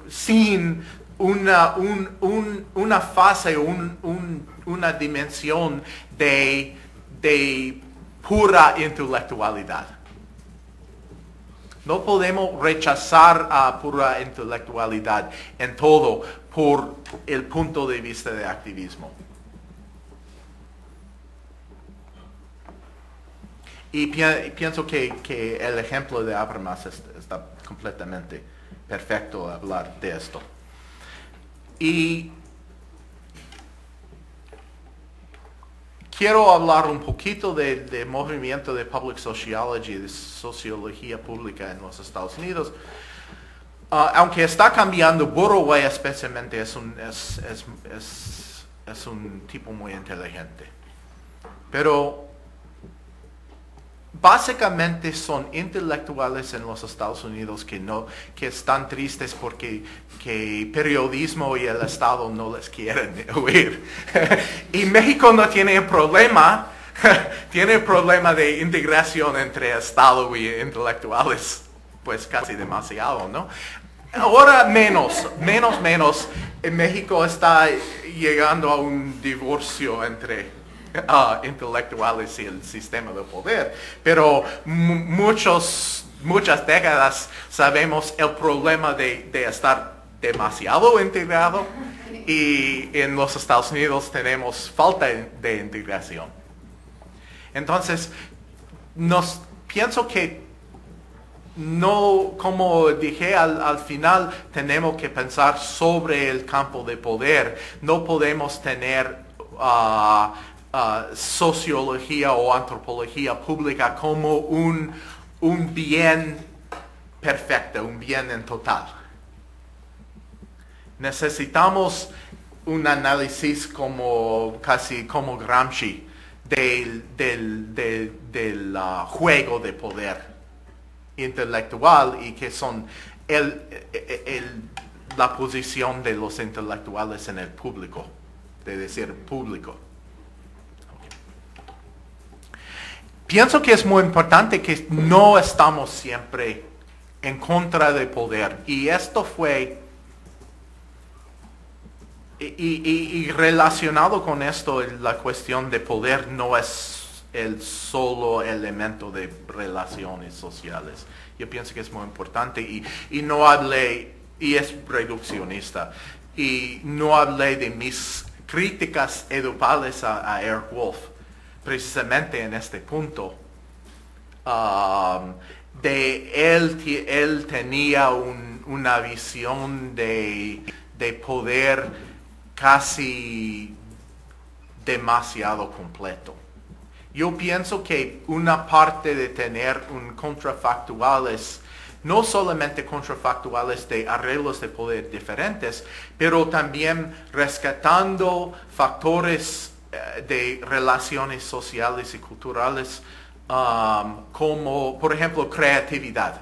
sin una fase, una dimensión de pura intelectualidad. No podemos rechazar a pura intelectualidad en todo por el punto de vista de activismo. Y pienso que el ejemplo de Habermas está completamente perfecto a hablar de esto. Y quiero hablar un poquito del movimiento de Public Sociology, de sociología pública en los Estados Unidos. Aunque está cambiando, Burroway especialmente es un tipo muy inteligente. Pero básicamente son intelectuales en los Estados Unidos que están tristes porque que periodismo y el Estado no les quieren oír. Y México no tiene problema, tiene problema de integración entre Estado y intelectuales, pues casi demasiado, ¿no? Ahora menos. En México está llegando a un divorcio entre intelectuales y el sistema de poder, pero muchas décadas sabemos el problema de estar demasiado integrado y en los Estados Unidos tenemos falta de integración. Entonces, pienso que no, como dije al final, tenemos que pensar sobre el campo de poder. No podemos tener sociología o antropología pública como un bien perfecto, un bien en total. Necesitamos un análisis casi como Gramsci del juego de poder intelectual y que son la posición de los intelectuales en el público, de decir público. Pienso que es muy importante que no estamos siempre en contra del poder. Y esto fue, y relacionado con esto, la cuestión de poder no es el solo elemento de relaciones sociales. Yo pienso que es muy importante y no hablé y es reduccionista. Y no hablé de mis críticas educales a Eric Wolf, precisamente en este punto. Él tenía una visión de poder casi demasiado completo. Yo pienso que una parte de tener un contrafactuales, no solamente contrafactuales de arreglos de poder diferentes, pero también rescatando factores de relaciones sociales y culturales, como por ejemplo creatividad.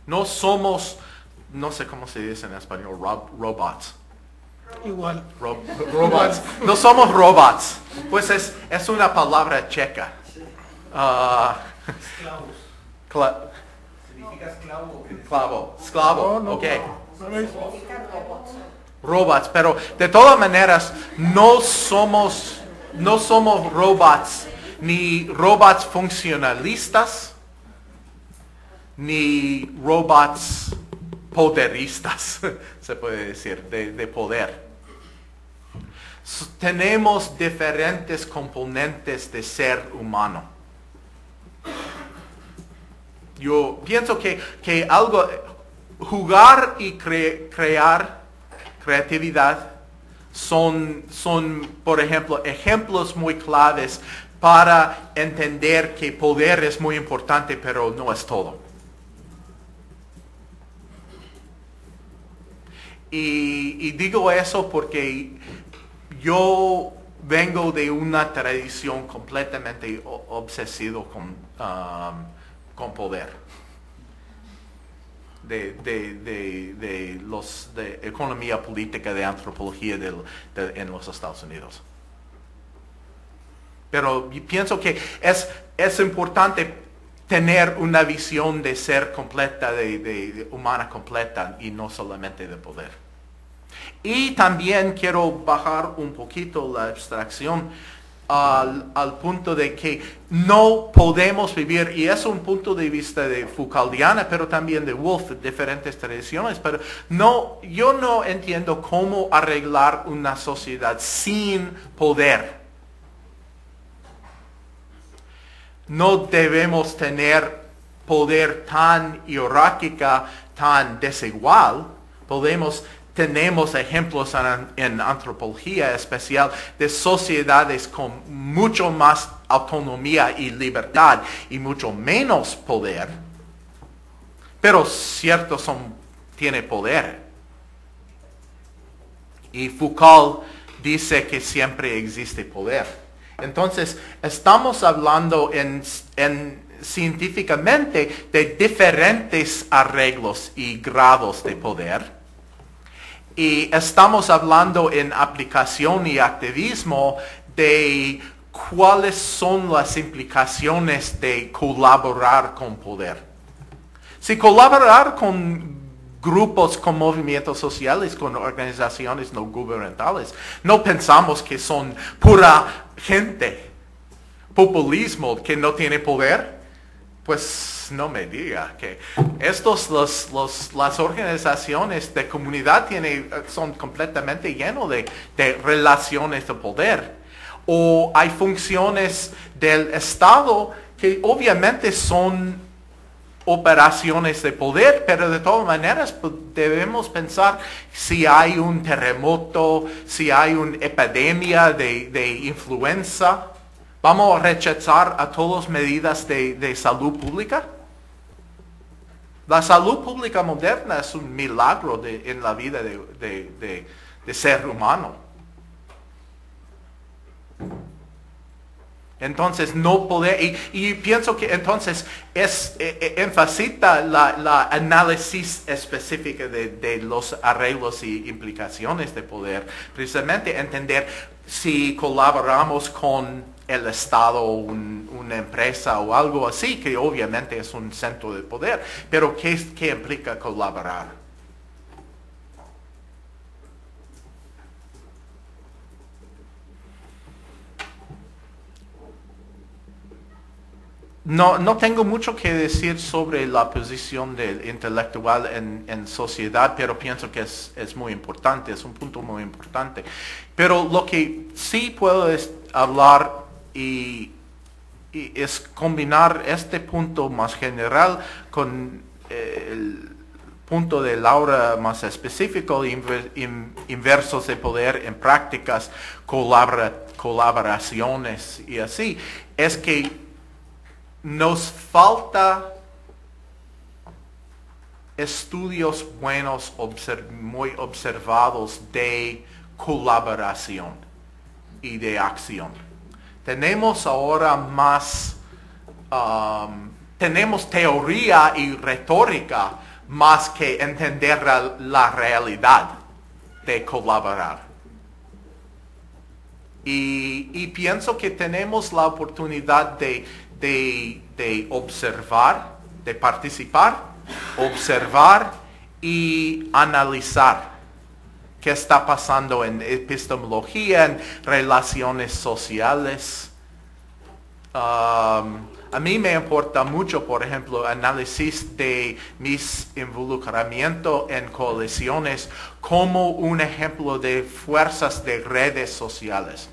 No somos, no sé cómo se dice en español, robots. Igual. Robots. No somos robots. Pues es una palabra checa. Significa esclavo. Esclavo, No, ok. ¿sabes? Robots, pero de todas maneras no somos robots, ni robots funcionalistas, ni robots poderistas, se puede decir, de poder. Tenemos diferentes componentes de ser humano. Yo pienso que algo, jugar y crear creatividad son, por ejemplo, ejemplos muy claves para entender que poder es muy importante, pero no es todo. Y digo eso porque yo vengo de una tradición completamente obsesivo con poder. De economía política, de antropología en los Estados Unidos. Pero yo pienso que es importante tener una visión de ser completa, de humana completa y no solamente de poder. Y también quiero bajar un poquito la abstracción al punto de que no podemos vivir, y es un punto de vista de Foucauldiana, pero también de Wolf, diferentes tradiciones, pero yo no entiendo cómo arreglar una sociedad sin poder. No debemos tener poder tan jerárquica, tan desigual. Tenemos ejemplos en antropología especial de sociedades con mucho más autonomía y libertad y mucho menos poder, pero cierto tiene poder. Y Foucault dice que siempre existe poder. Entonces, estamos hablando científicamente de diferentes arreglos y grados de poder. Y estamos hablando en aplicación y activismo de cuáles son las implicaciones de colaborar con poder. Si colaborar con grupos, con movimientos sociales, con organizaciones no gubernamentales, no pensamos que son pura gente, populismo que no tiene poder, pues no me diga que las organizaciones de comunidad son completamente llenos de relaciones de poder. O hay funciones del Estado que obviamente son operaciones de poder, pero de todas maneras debemos pensar si hay un terremoto, si hay una epidemia de influenza. ¿Vamos a rechazar a todas medidas de salud pública? La salud pública moderna es un milagro en la vida de ser humano. Entonces no poder, y pienso que entonces enfatiza la análisis específica de los arreglos y implicaciones de poder, precisamente entender si colaboramos con el Estado, una empresa o algo así, que obviamente es un centro de poder, pero ¿qué implica colaborar? no tengo mucho que decir sobre la posición del intelectual en sociedad, pero pienso que es muy importante, es un punto muy importante. Pero lo que sí puedo hablar y es combinar este punto más general con el punto de Laura más específico, inversos de poder en prácticas, colaboraciones y así, es que nos falta estudios buenos, muy observados de colaboración y de acción. Tenemos ahora más, tenemos teoría y retórica más que entender la realidad de colaborar. Y pienso que tenemos la oportunidad de observar, de participar, observar y analizar qué está pasando en epistemología, en relaciones sociales. A mí me importa mucho, por ejemplo, análisis de mis involucramientos en coaliciones como un ejemplo de fuerzas de redes sociales.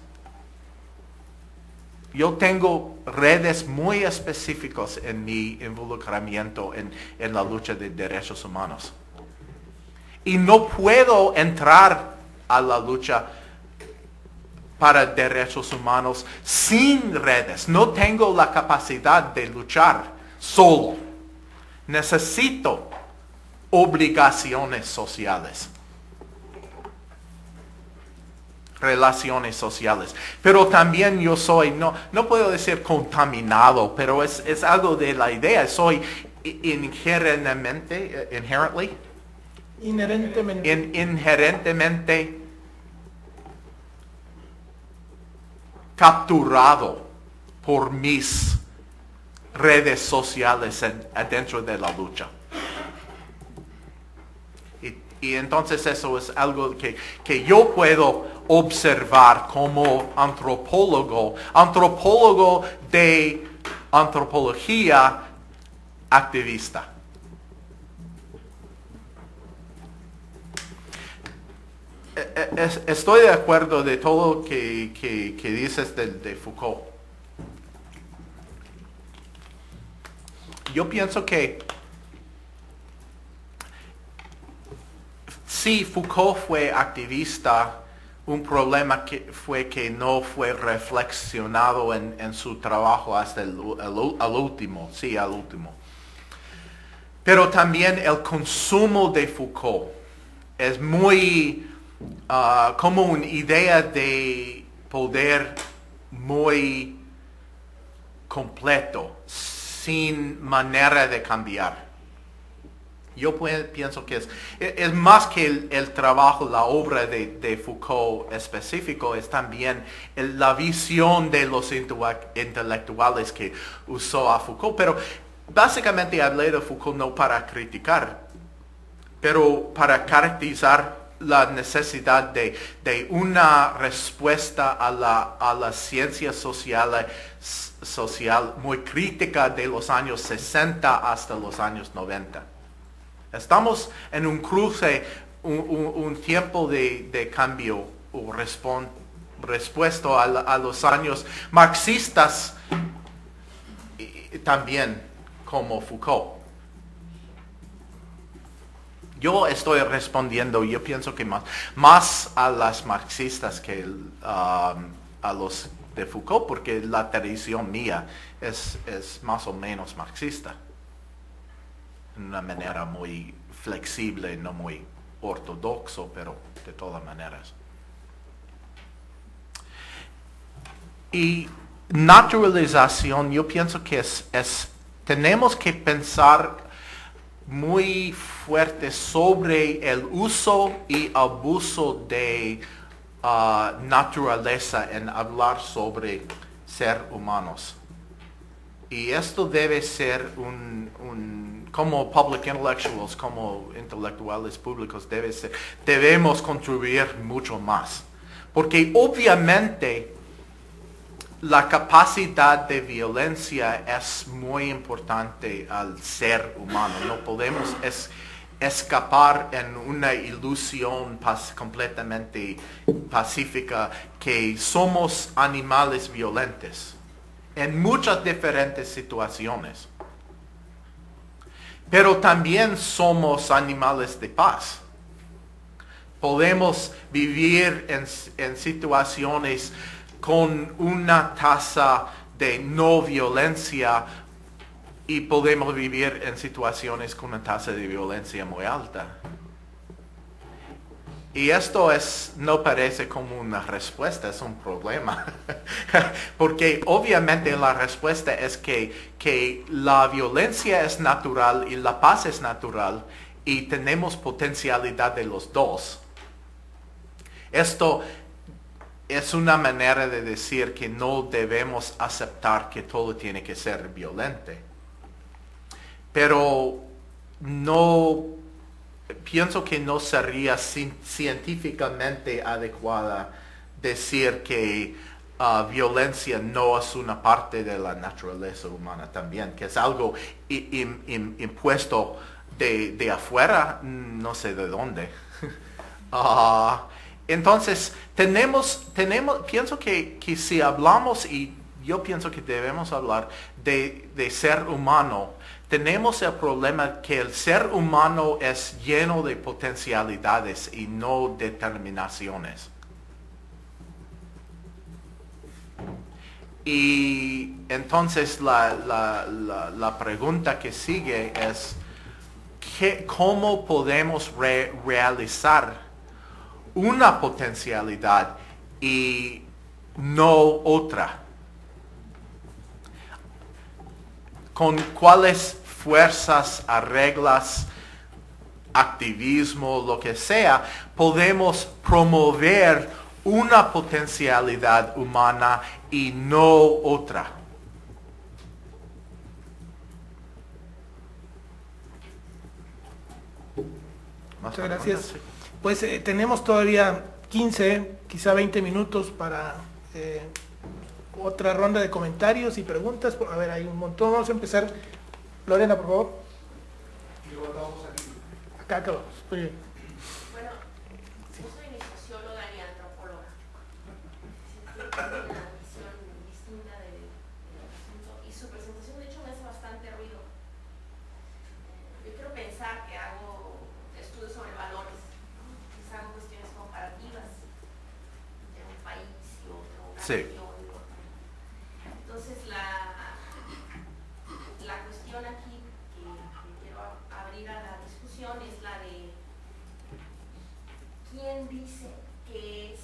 Yo tengo redes muy específicas en mi involucramiento en la lucha de derechos humanos. Y no puedo entrar a la lucha para derechos humanos sin redes. No tengo la capacidad de luchar solo. Necesito obligaciones sociales. Relaciones sociales. Pero también yo soy, no puedo decir contaminado, pero es algo de la idea. Soy inherentemente capturado por mis redes sociales adentro de la lucha. Y entonces eso es algo que yo puedo observar como antropólogo de antropología activista. Estoy de acuerdo de todo lo que dices de Foucault. Yo pienso que sí, Foucault fue activista. Un problema fue que no fue reflexionado en su trabajo hasta al último. Pero también el consumo de Foucault es muy como una idea de poder muy completo, sin manera de cambiar. Yo pienso que es más que el trabajo, la obra de Foucault específico, es también la visión de los intelectuales que usó a Foucault. Pero básicamente hablé de Foucault no para criticar, pero para caracterizar la necesidad de una respuesta a la ciencia social muy crítica de los años 60 hasta los años 90. Estamos en un cruce, un tiempo de cambio o respuesta a los años marxistas también como Foucault. Yo estoy respondiendo, yo pienso que más a las marxistas que a los de Foucault, porque la tradición mía es más o menos marxista. De una manera muy flexible, no muy ortodoxo, pero de todas maneras. Y naturalización, yo pienso que tenemos que pensar muy fuerte sobre el uso y abuso de naturaleza en hablar sobre ser humanos. Y esto debe ser como public intellectuals, como intelectuales públicos, debemos contribuir mucho más. Porque obviamente la capacidad de violencia es muy importante al ser humano. No podemos escapar en una ilusión completamente pacífica que somos animales violentos en muchas diferentes situaciones. Pero también somos animales de paz. Podemos vivir en situaciones con una tasa de no violencia y podemos vivir en situaciones con una tasa de violencia muy alta. Y esto no parece como una respuesta, es un problema. Porque obviamente la respuesta es que la violencia es natural y la paz es natural y tenemos potencialidad de los dos. Esto es una manera de decir que no debemos aceptar que todo tiene que ser violento. Pero pienso que no sería científicamente adecuada decir que violencia no es una parte de la naturaleza humana también, que es algo impuesto de afuera, no sé de dónde. Entonces, pienso que si hablamos, y yo pienso que debemos hablar de ser humano, tenemos el problema que el ser humano es lleno de potencialidades y no determinaciones. Y entonces la pregunta que sigue es, ¿cómo podemos realizar una potencialidad y no otra? ¿Con cuáles fuerzas, reglas, activismo, lo que sea, podemos promover una potencialidad humana y no otra? Muchas gracias. Pues tenemos todavía 15, quizá 20 minutos para otra ronda de comentarios y preguntas. A ver, hay un montón. Vamos a empezar. Lorena, por favor. Acá acabamos. Muy bien. Bueno, yo soy ni socióloga ni antropóloga. Tengo una visión distinta del asunto y su presentación de hecho me hace bastante ruido. Yo quiero pensar que hago estudios sobre valores, ¿no? Quizá hago cuestiones comparativas de un país y otro, una región y otra. Entonces la cuestión aquí que quiero abrir a la discusión es la de quién dice que es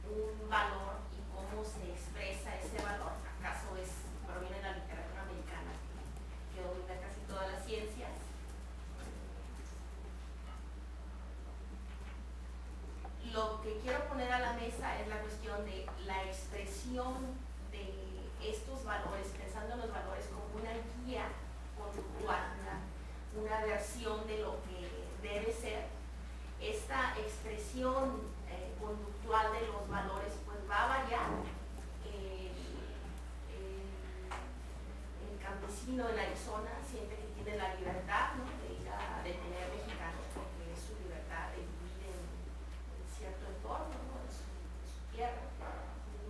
un valor y cómo se expresa ese valor. ¿Acaso proviene de la literatura americana que domina casi todas las ciencias? Lo que quiero poner a la mesa es la cuestión de la expresión de estos valores, pensando en los valores como una guía conductual, una versión de lo que debe ser. Esta expresión conductual de los valores pues va a variar. El campesino en Arizona siente que tiene la libertad, ¿no?, de ir a detener mexicanos porque es su libertad de vivir en cierto entorno, ¿no?, en su tierra.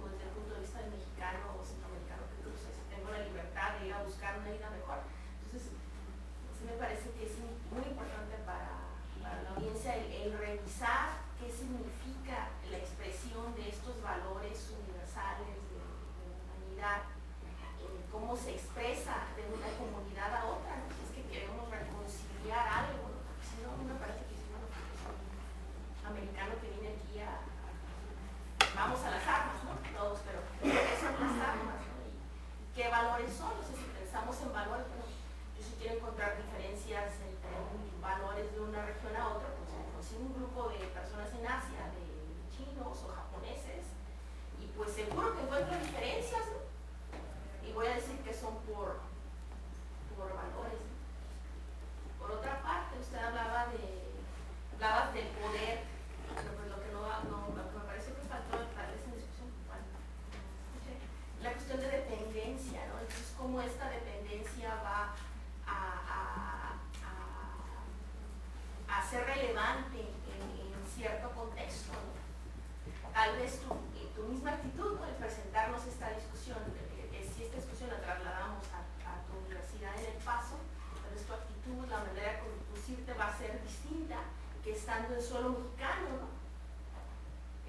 Desde el punto de vista del mexicano o centroamericano que cruza, si tengo la libertad de ir a buscar una vida mejor. Entonces, sí me parece que es muy importante para la audiencia el revisar qué significa la expresión de estos valores universales de humanidad, cómo se expresa de una comunidad a otra, ¿no? Si es que queremos reconciliar algo, ¿no? Porque si no, me parece que es un americano que viene aquí vamos a las armas, ¿no? Todos, pero ¿qué son las armas, ¿no? ¿Y qué valores son? No sé si pensamos en valores, bueno, yo sí quiero encontrar diferencias entre valores de una región a otra, pues conocí un grupo de personas en Asia, de chinos o japoneses, y pues seguro que encuentro diferencias, ¿no? Y voy a decir que son por valores, ¿no? Por otra parte, usted hablaba del poder, pero pues lo que me parece que faltó tal vez en discusión, bueno, tal vez tu misma actitud, ¿no?, de presentarnos esta discusión, si esta discusión la trasladamos a tu universidad en El Paso, tal vez tu actitud, la manera de conducirte va a ser distinta que estando en suelo mexicano, ¿no?,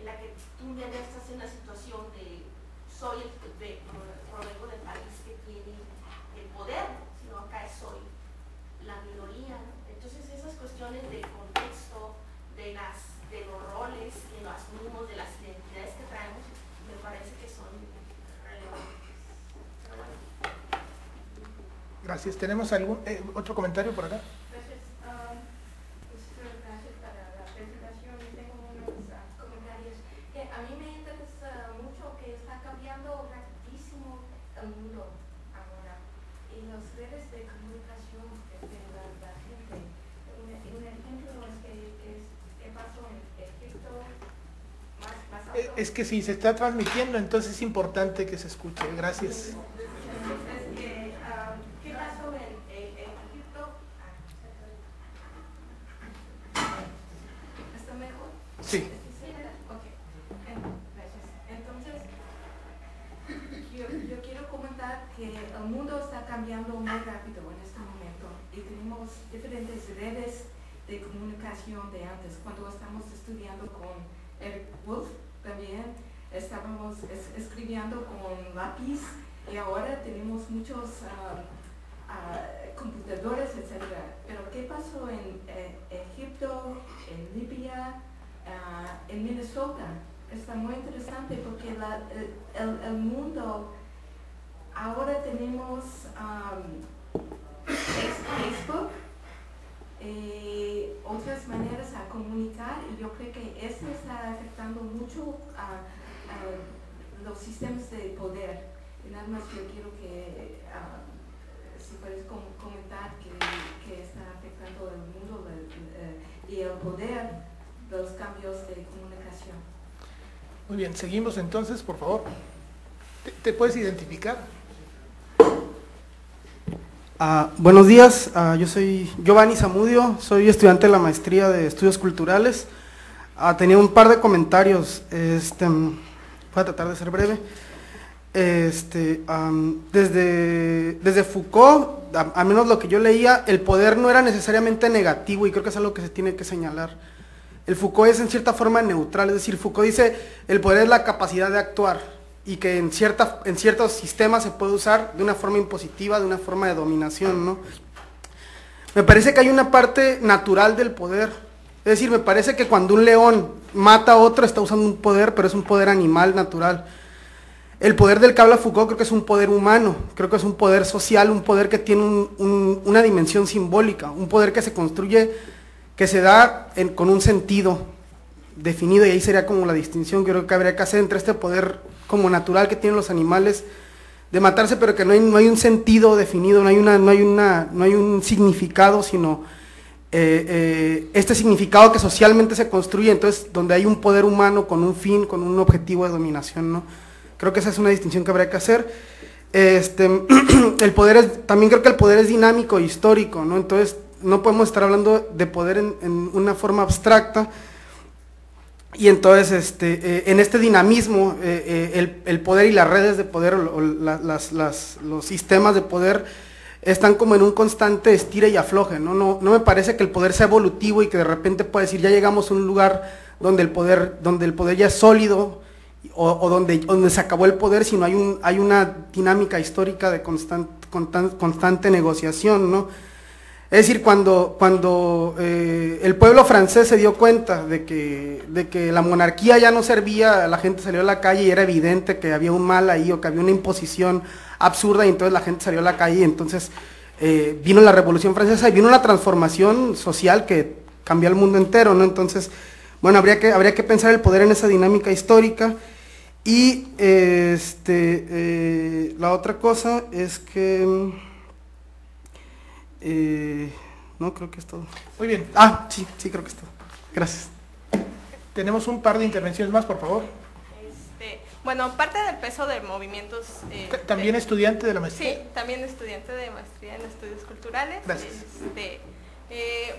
en la que tú ya estás en la situación de provengo del país que tiene el poder, sino acá soy la minoría, ¿no? Entonces esas cuestiones del contexto, de los roles que nos asumimos, de las identidades que traemos, me parece que son relevantes. Pero bueno. Gracias. ¿Tenemos algún otro comentario por acá? Gracias. Gracias para la presentación. Tengo unos comentarios. A mí me interesa mucho que está cambiando rapidísimo el mundo ahora y las redes de comunicación de la gente. Un ejemplo es que pasó en Egipto. Es que si se está transmitiendo, entonces es importante que se escuche. Gracias. Entonces, ¿qué pasó en Egipto? ¿Está mejor? Sí. Ok, gracias. Entonces, yo quiero comentar que el mundo está cambiando muy rápido en este momento y tenemos diferentes redes de comunicación de antes. Cuando estamos estudiando con Eric Wolf, también estábamos escribiendo con lápiz y ahora tenemos muchos computadores, etc. Pero ¿qué pasó en Egipto, en Libia, en Minnesota? Está muy interesante porque el mundo, ahora tenemos Facebook, otras maneras a comunicar, y yo creo que esto está afectando mucho a los sistemas de poder. Y nada más yo quiero que si puedes comentar que está afectando el mundo y el poder, los cambios de comunicación. Muy bien, seguimos entonces, por favor. ¿Te puedes identificar? Buenos días, yo soy Giovanni Zamudio, soy estudiante de la maestría de Estudios Culturales. Tenía un par de comentarios, voy a tratar de ser breve. Desde Foucault, al menos lo que yo leía, el poder no era necesariamente negativo, y creo que es algo que se tiene que señalar. El Foucault es en cierta forma neutral, es decir, Foucault dice el poder es la capacidad de actuar, y que en ciertos sistemas se puede usar de una forma impositiva, de una forma de dominación, ¿no? Me parece que hay una parte natural del poder, es decir, me parece que cuando un león mata a otro está usando un poder, pero es un poder animal natural. El poder del que habla Foucault creo que es un poder humano, creo que es un poder social, un poder que tiene una dimensión simbólica, un poder que se construye, que se da con un sentido definido, y ahí sería como la distinción que creo que habría que hacer entre este poder como natural que tienen los animales de matarse, pero que no hay un sentido definido, no hay un significado, sino este significado que socialmente se construye, entonces donde hay un poder humano con un fin, con un objetivo de dominación, ¿no? Creo que esa es una distinción que habría que hacer. El poder también creo que el poder es dinámico e histórico, ¿no? Entonces no podemos estar hablando de poder en una forma abstracta. Y entonces en este dinamismo el poder y las redes de poder, los sistemas de poder están como en un constante estira y afloje, ¿no? No me parece que el poder sea evolutivo y que de repente pueda decir ya llegamos a un lugar donde el poder ya es sólido o donde se acabó el poder, sino hay una dinámica histórica de constante negociación, ¿no? Es decir, cuando el pueblo francés se dio cuenta de que la monarquía ya no servía, la gente salió a la calle y era evidente que había un mal ahí o que había una imposición absurda, y entonces la gente salió a la calle, y entonces vino la Revolución Francesa y vino una transformación social que cambió el mundo entero, ¿no? Entonces, bueno, habría que pensar el poder en esa dinámica histórica. Y la otra cosa es que... no, creo que es todo. Muy bien. Sí, creo que es todo. Gracias. Tenemos un par de intervenciones más, por favor. Bueno, parte del peso de movimientos... ¿También estudiante de la maestría? Sí, también estudiante de maestría en estudios culturales. Gracias.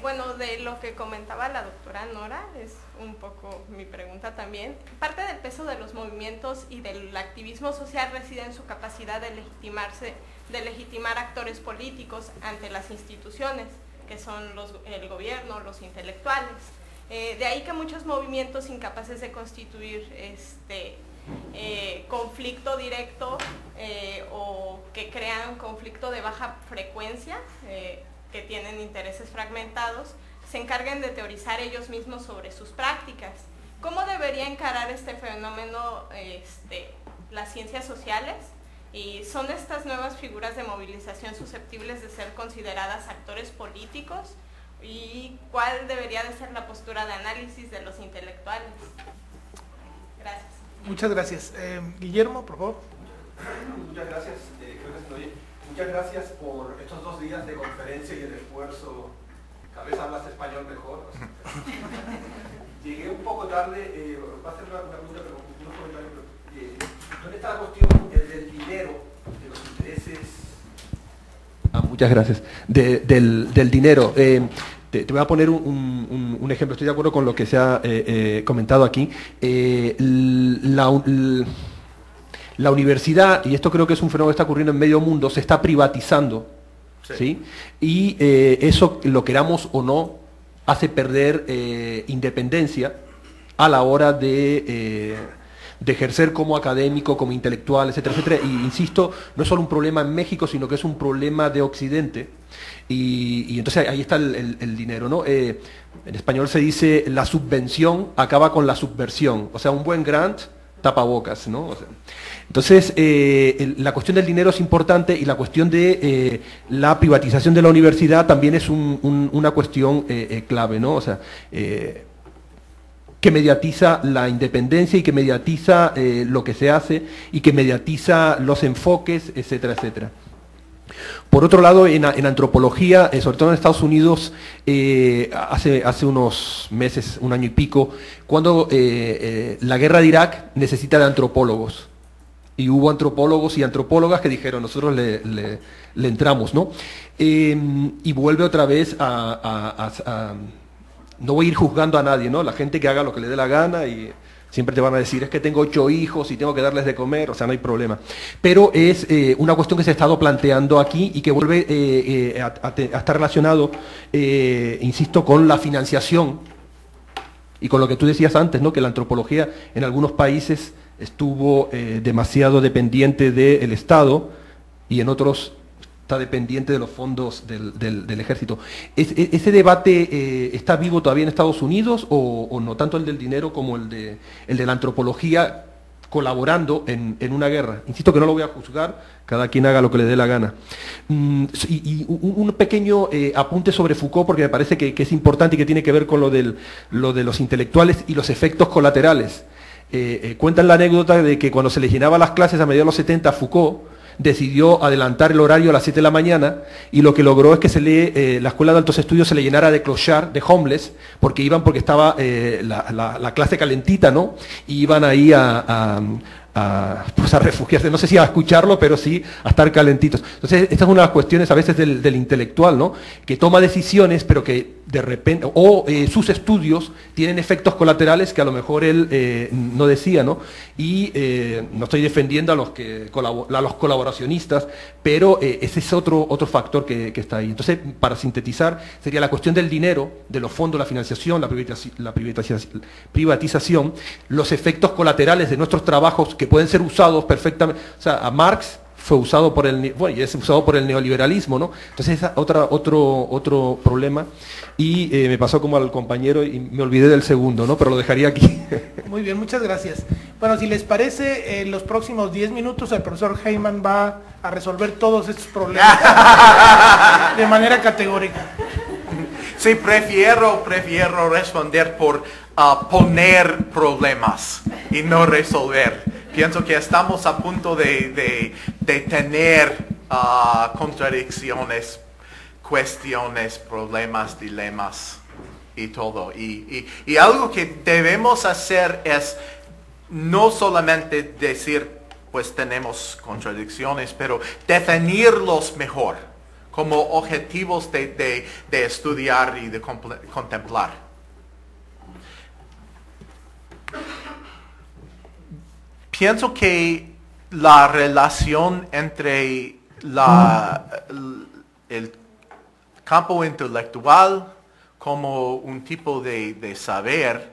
Bueno, de lo que comentaba la doctora Nora, es un poco mi pregunta también. Parte del peso de los movimientos y del activismo social reside en su capacidad de legitimar actores políticos ante las instituciones, que son el gobierno, los intelectuales. De ahí que muchos movimientos incapaces de constituir conflicto directo o que crean conflicto de baja frecuencia, que tienen intereses fragmentados, se encarguen de teorizar ellos mismos sobre sus prácticas. ¿Cómo debería encarar este fenómeno las ciencias sociales? ¿Y son estas nuevas figuras de movilización susceptibles de ser consideradas actores políticos? ¿Y cuál debería de ser la postura de análisis de los intelectuales? Gracias. Muchas gracias. Guillermo, por favor. Muchas gracias. Creo que se oye. Muchas gracias por estos 2 días de conferencia y el esfuerzo. Cada vez hablas español mejor. Llegué un poco tarde, va a ser una pregunta, pero unos comentarios. ¿Dónde está la cuestión del dinero, de los intereses? Muchas gracias. Del dinero. Te voy a poner un ejemplo. Estoy de acuerdo con lo que se ha comentado aquí. La universidad, y esto creo que es un fenómeno que está ocurriendo en medio mundo, se está privatizando, ¿sí? Y eso, lo queramos o no, hace perder independencia a la hora de ejercer como académico, como intelectual, etcétera, etcétera. Y insisto, no es solo un problema en México, sino que es un problema de Occidente. Y entonces ahí está el dinero, ¿no? En español se dice la subvención acaba con la subversión. O sea, un buen grant tapabocas, ¿no? O sea, entonces, la cuestión del dinero es importante y la cuestión de la privatización de la universidad también es una cuestión clave, ¿no? O sea, que mediatiza la independencia y que mediatiza lo que se hace y que mediatiza los enfoques, etcétera, etcétera. Por otro lado, en antropología, sobre todo en Estados Unidos, hace unos meses, 1 año y pico, cuando la guerra de Irak necesita de antropólogos. Y hubo antropólogos y antropólogas que dijeron, nosotros le entramos, ¿no? Y vuelve otra vez no voy a ir juzgando a nadie, ¿no? La gente que haga lo que le dé la gana y siempre te van a decir, es que tengo 8 hijos y tengo que darles de comer, o sea, no hay problema. Pero es una cuestión que se ha estado planteando aquí y que vuelve a estar relacionado, insisto, con la financiación y con lo que tú decías antes, ¿no? Que la antropología en algunos países estuvo demasiado dependiente del Estado y en otros está dependiente de los fondos del ejército. ¿Ese debate está vivo todavía en Estados Unidos o no? Tanto el del dinero como el de la antropología colaborando en una guerra. Insisto que no lo voy a juzgar, cada quien haga lo que le dé la gana. Y un pequeño apunte sobre Foucault, porque me parece que es importante y que tiene que ver con lo de los intelectuales y los efectos colaterales. Cuentan la anécdota de que cuando se le llenaba las clases a mediados de los 70, Foucault decidió adelantar el horario a las 7 de la mañana y lo que logró es que la Escuela de Altos Estudios se le llenara de clochard, de homeless, porque estaba la clase calentita, ¿no? Y iban ahí a refugiarse, no sé si a escucharlo, pero sí a estar calentitos. Entonces, esta es una de las cuestiones a veces del intelectual, ¿no? Que toma decisiones, pero que de repente, sus estudios tienen efectos colaterales que a lo mejor él no decía, ¿no? Y no estoy defendiendo a los colaboracionistas, pero ese es otro factor que está ahí. Entonces, para sintetizar, sería la cuestión del dinero, de los fondos, la financiación, la privatización, los efectos colaterales de nuestros trabajos que pueden ser usados perfectamente. O sea, a Marx fue usado y es usado por el neoliberalismo, ¿no? Entonces es otro problema. Y me pasó como al compañero y me olvidé del segundo, ¿no? Pero lo dejaría aquí. Muy bien, muchas gracias. Bueno, si les parece, en los próximos 10 minutos el profesor Heyman va a resolver todos estos problemas de manera categórica. Sí, prefiero responder por poner problemas y no resolver. Pienso que estamos a punto de tener contradicciones, cuestiones, problemas, dilemas y todo. Y algo que debemos hacer es no solamente decir, pues tenemos contradicciones, pero definirlos mejor. como objetivos de estudiar y de contemplar. Pienso que la relación entre el campo intelectual como un tipo de saber,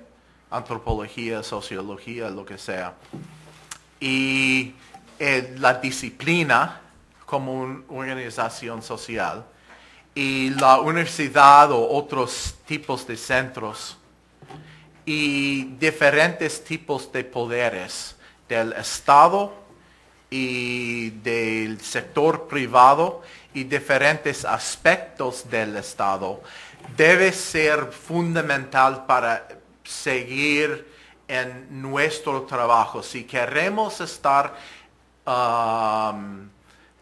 antropología, sociología, lo que sea, y la disciplina como una organización social, y la universidad o otros tipos de centros, y diferentes tipos de poderes del Estado y del sector privado y diferentes aspectos del Estado, debe ser fundamental para seguir en nuestro trabajo. Si queremos estar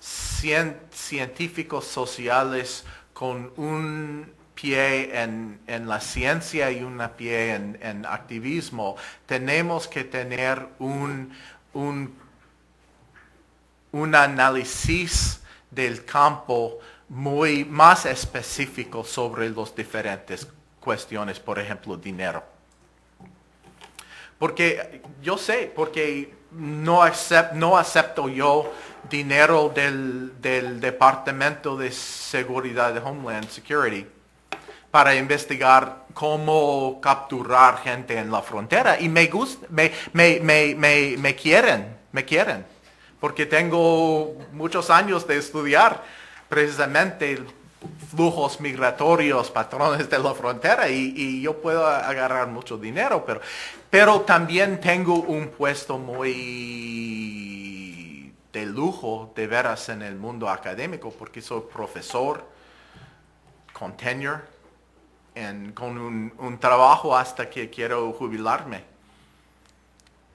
científicos sociales con un pie en la ciencia y un pie en activismo, tenemos que tener un análisis del campo más específico sobre las diferentes cuestiones, por ejemplo, dinero. Porque yo sé, porque no acepto yo dinero del Departamento de Seguridad de Homeland Security para investigar cómo capturar gente en la frontera. Y me quieren, porque tengo muchos años de estudiar precisamente flujos migratorios, patrones de la frontera, y yo puedo agarrar mucho dinero, pero también tengo un puesto muy de lujo, de veras, en el mundo académico, porque soy profesor con tenure, con un trabajo hasta que quiero jubilarme.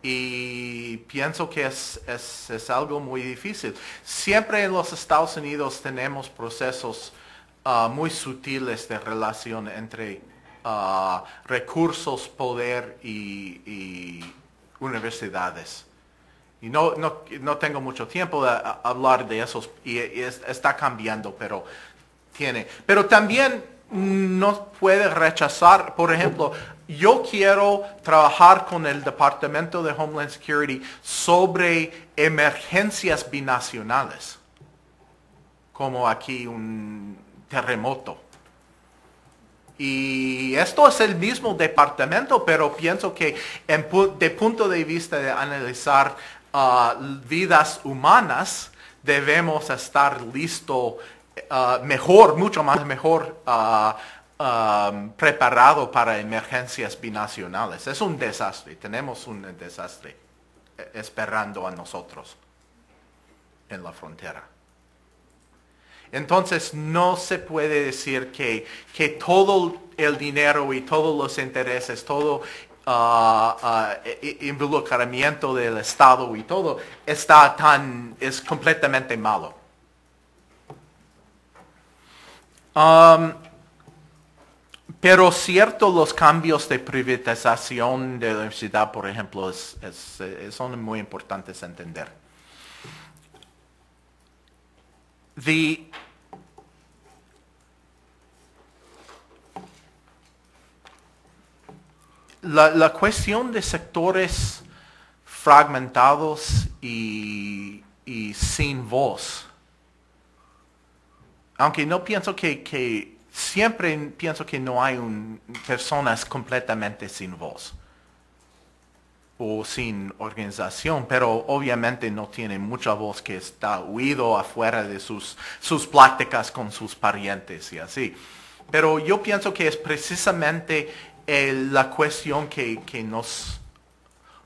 Y pienso que es algo muy difícil. Siempre en los Estados Unidos tenemos procesos muy sutiles de relación entre recursos, poder y universidades. Y no tengo mucho tiempo de hablar de esos, y está cambiando, pero también no puede rechazar, por ejemplo, yo quiero trabajar con el Departamento de Homeland Security sobre emergencias binacionales, como aquí un terremoto. Y esto es el mismo departamento, pero pienso que de punto de vista de analizar vidas humanas, debemos estar listos mucho más mejor preparado para emergencias binacionales. Es un desastre, tenemos un desastre esperando a nosotros en la frontera. Entonces no se puede decir que todo el dinero y todos los intereses, todo involucramiento del Estado y todo es completamente malo. Pero cierto, los cambios de privatización de la universidad, por ejemplo, son muy importantes a entender. La cuestión de sectores fragmentados y sin voz, aunque no pienso siempre pienso que no hay personas completamente sin voz o sin organización, pero obviamente no tienen mucha voz, que está huido afuera de sus pláticas con sus parientes y así. Pero yo pienso que es precisamente la cuestión que nos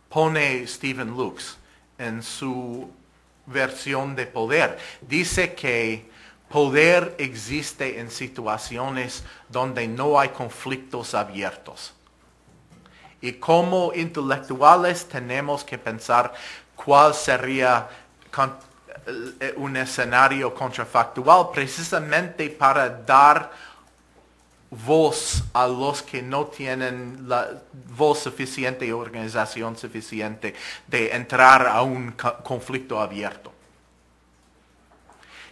pone Stephen Lukes en su versión de poder. Dice que poder existe en situaciones donde no hay conflictos abiertos. Y como intelectuales tenemos que pensar cuál sería un escenario contrafactual, precisamente para dar voz a los que no tienen la voz suficiente y organización suficiente de entrar a un conflicto abierto.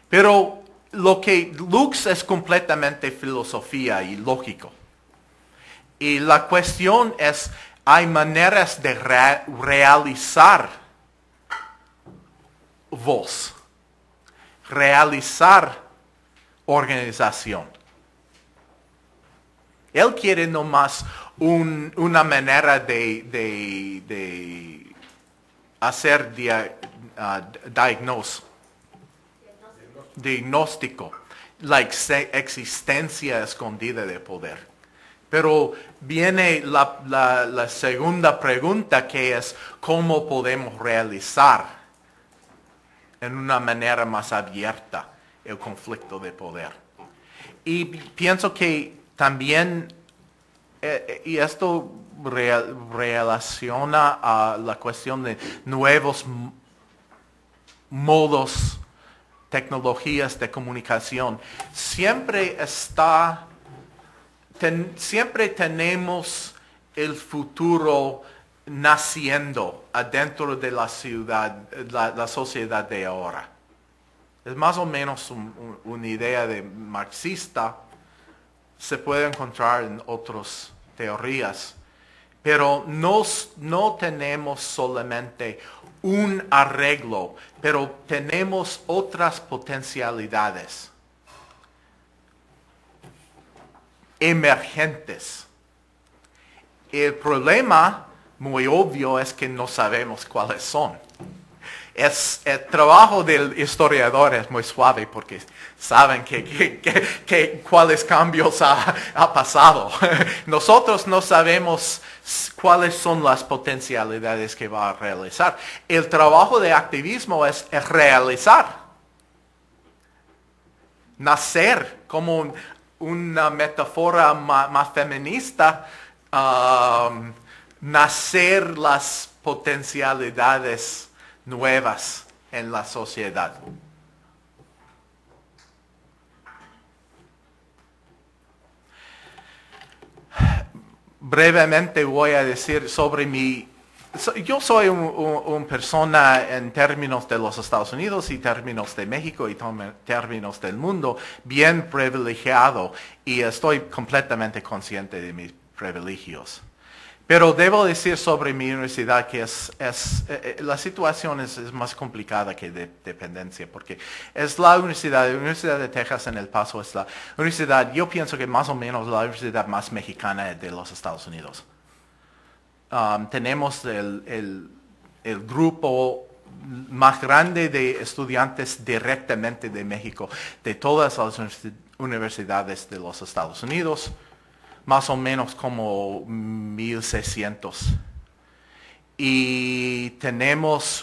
Pero lo que Lux es completamente filosofía y lógico. Y la cuestión es, hay maneras de realizar voz, realizar organización. Él quiere nomás una manera de hacer diagnóstico, la existencia escondida de poder. Pero viene la segunda pregunta, que es cómo podemos realizar en una manera más abierta el conflicto de poder. Y pienso que también, y esto relaciona a la cuestión de nuevos modos, tecnologías de comunicación, siempre tenemos el futuro naciendo adentro de la ciudad, la sociedad de ahora. Es más o menos una idea de marxista, se puede encontrar en otras teorías, pero no tenemos solamente un arreglo, pero tenemos otras potencialidades emergentes. El problema, muy obvio, es que no sabemos cuáles son. El trabajo del historiador es muy suave porque saben cuáles cambios ha pasado. Nosotros no sabemos cuáles son las potencialidades que va a realizar. El trabajo de activismo es realizar. Nacer, como una metáfora más feminista, nacer las potencialidades nuevas en la sociedad. Brevemente voy a decir sobre yo soy una persona en términos de los Estados Unidos y términos de México y términos del mundo bien privilegiado, y estoy completamente consciente de mis privilegios. Pero debo decir sobre mi universidad que la situación es más complicada que dependencia, porque es la Universidad de Texas en El Paso, es la universidad, yo pienso que más o menos la universidad más mexicana de los Estados Unidos. Tenemos el grupo más grande de estudiantes directamente de México, de todas las universidades de los Estados Unidos. Más o menos como 1,600. Y tenemos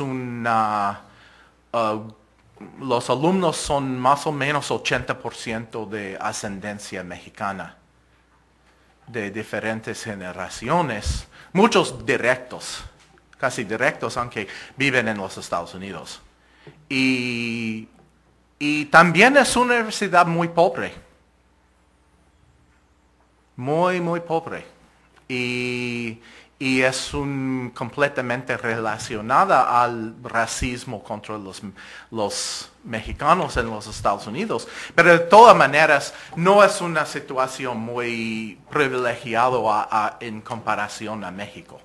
los alumnos son más o menos 80% de ascendencia mexicana, de diferentes generaciones, muchos directos, casi directos, aunque viven en los Estados Unidos. Y también es una universidad muy pobre. Muy, muy pobre. Y es completamente relacionada al racismo contra los mexicanos en los Estados Unidos. Pero de todas maneras, no es una situación muy privilegiada en comparación a México.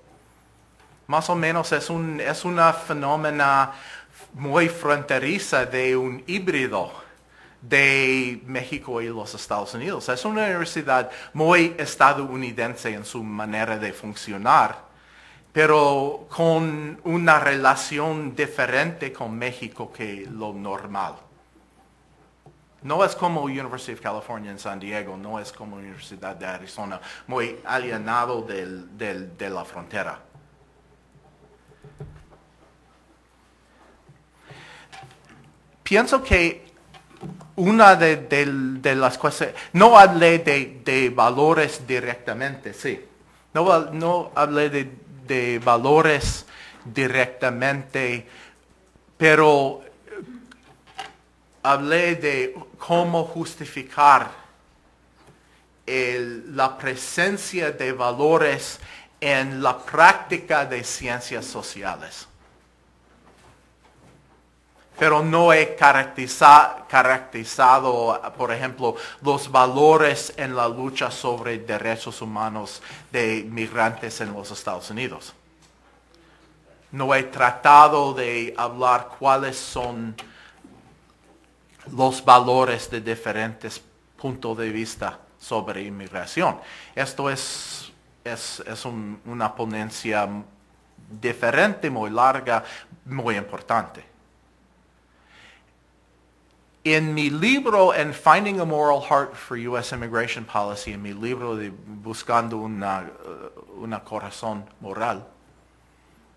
Más o menos es una fenómena muy fronteriza de un híbrido de México y los Estados Unidos. Es una universidad muy estadounidense en su manera de funcionar, pero con una relación diferente con México que lo normal. No es como University of California en San Diego, no es como Universidad de Arizona, muy alienado de la frontera. Pienso que una de las cosas, no hablé de valores directamente, sí. No hablé de valores directamente, pero hablé de cómo justificar la presencia de valores en la práctica de ciencias sociales. pero no he caracterizado, por ejemplo, los valores en la lucha sobre derechos humanos de migrantes en los Estados Unidos. No he tratado de hablar cuáles son los valores de diferentes puntos de vista sobre inmigración. Esto es una ponencia diferente, muy larga, muy importante. En mi libro, en Finding a Moral Heart for U.S. Immigration Policy, en mi libro de Buscando una corazón moral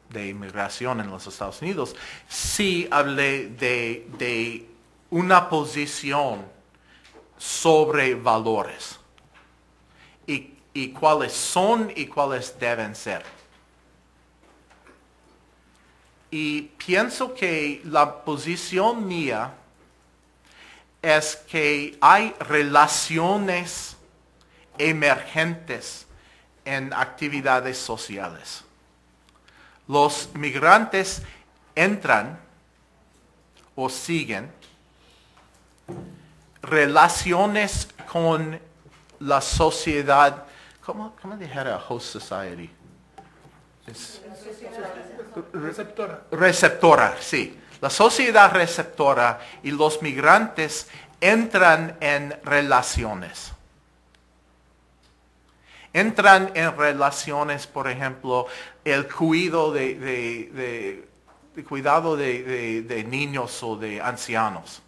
de inmigración en los Estados Unidos, sí hablé de una posición sobre valores y cuáles son y cuáles deben ser. Y pienso que la posición mía es que hay relaciones emergentes en actividades sociales. Los migrantes entran o siguen relaciones con la sociedad, ¿cómo dijera host society? Receptora, sí. La sociedad receptora y los migrantes entran en relaciones. Entran en relaciones, por ejemplo, el cuidado de niños o de ancianos.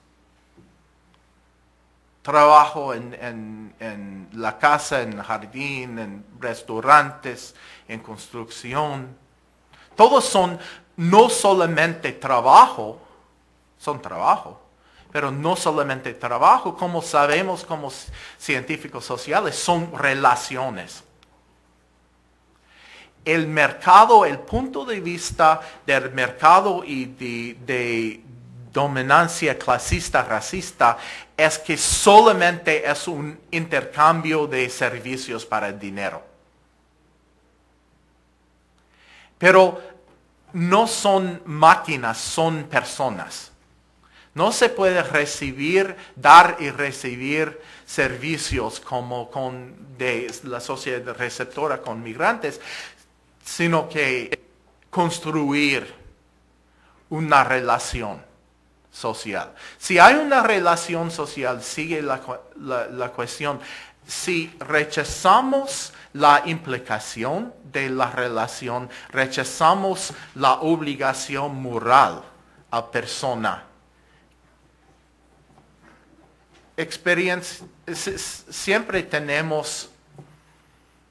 Trabajo en la casa, en el jardín, en restaurantes, en construcción. Todos son no solamente trabajo, son trabajo, pero no solamente trabajo, como sabemos como científicos sociales, son relaciones. El mercado, el punto de vista del mercado y de dominancia clasista, racista, es que solamente es un intercambio de servicios para el dinero. Pero no son máquinas, son personas. No se puede dar y recibir servicios como de la sociedad receptora con migrantes, sino que construir una relación social. Si hay una relación social, sigue la cuestión. Si rechazamos la implicación de la relación, rechazamos la obligación moral a persona. Siempre tenemos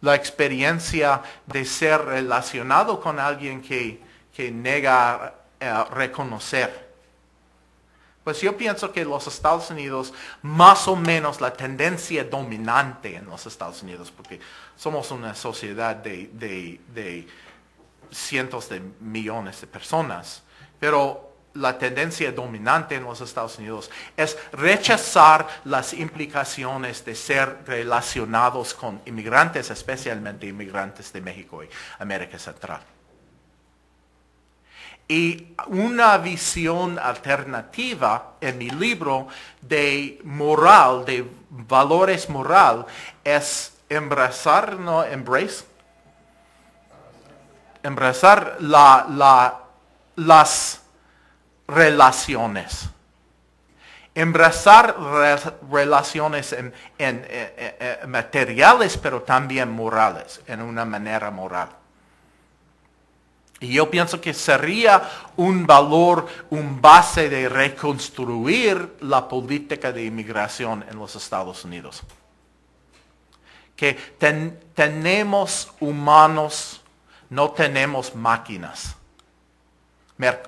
la experiencia de ser relacionado con alguien que nega reconocer. Pues yo pienso que los Estados Unidos, más o menos la tendencia dominante en los Estados Unidos, porque somos una sociedad de cientos de millones de personas, pero la tendencia dominante en los Estados Unidos es rechazar las implicaciones de ser relacionados con inmigrantes, especialmente inmigrantes de México y América Central. Y una visión alternativa en mi libro de moral, de valores moral, es embrasar las relaciones. Embrasar relaciones materiales, pero también morales, en una manera moral. Y yo pienso que sería un valor, un base de reconstruir la política de inmigración en los Estados Unidos. Que tenemos humanos, no tenemos máquinas.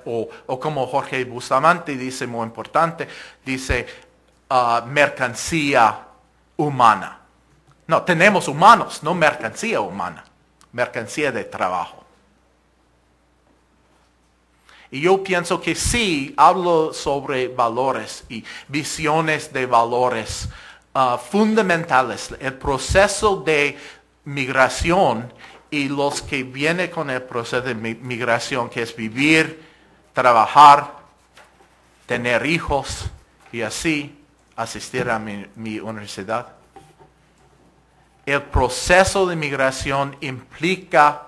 O como Jorge Bustamante dice, muy importante, dice mercancía humana. No, tenemos humanos, no mercancía humana, mercancía de trabajo. Y yo pienso que sí, hablo sobre valores y visiones de valores fundamentales. El proceso de migración y los que vienen con el proceso de migración, que es vivir, trabajar, tener hijos y así asistir a mi universidad. El proceso de migración implica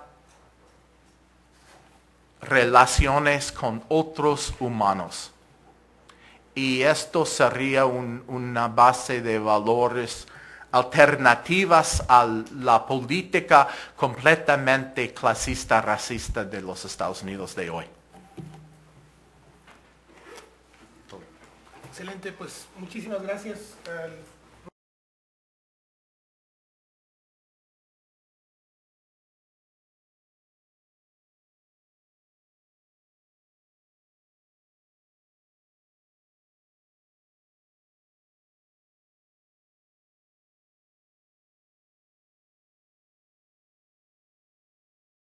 relaciones con otros humanos. Y esto sería una base de valores alternativas a la política completamente clasista, racista de los Estados Unidos de hoy. Excelente, pues muchísimas gracias al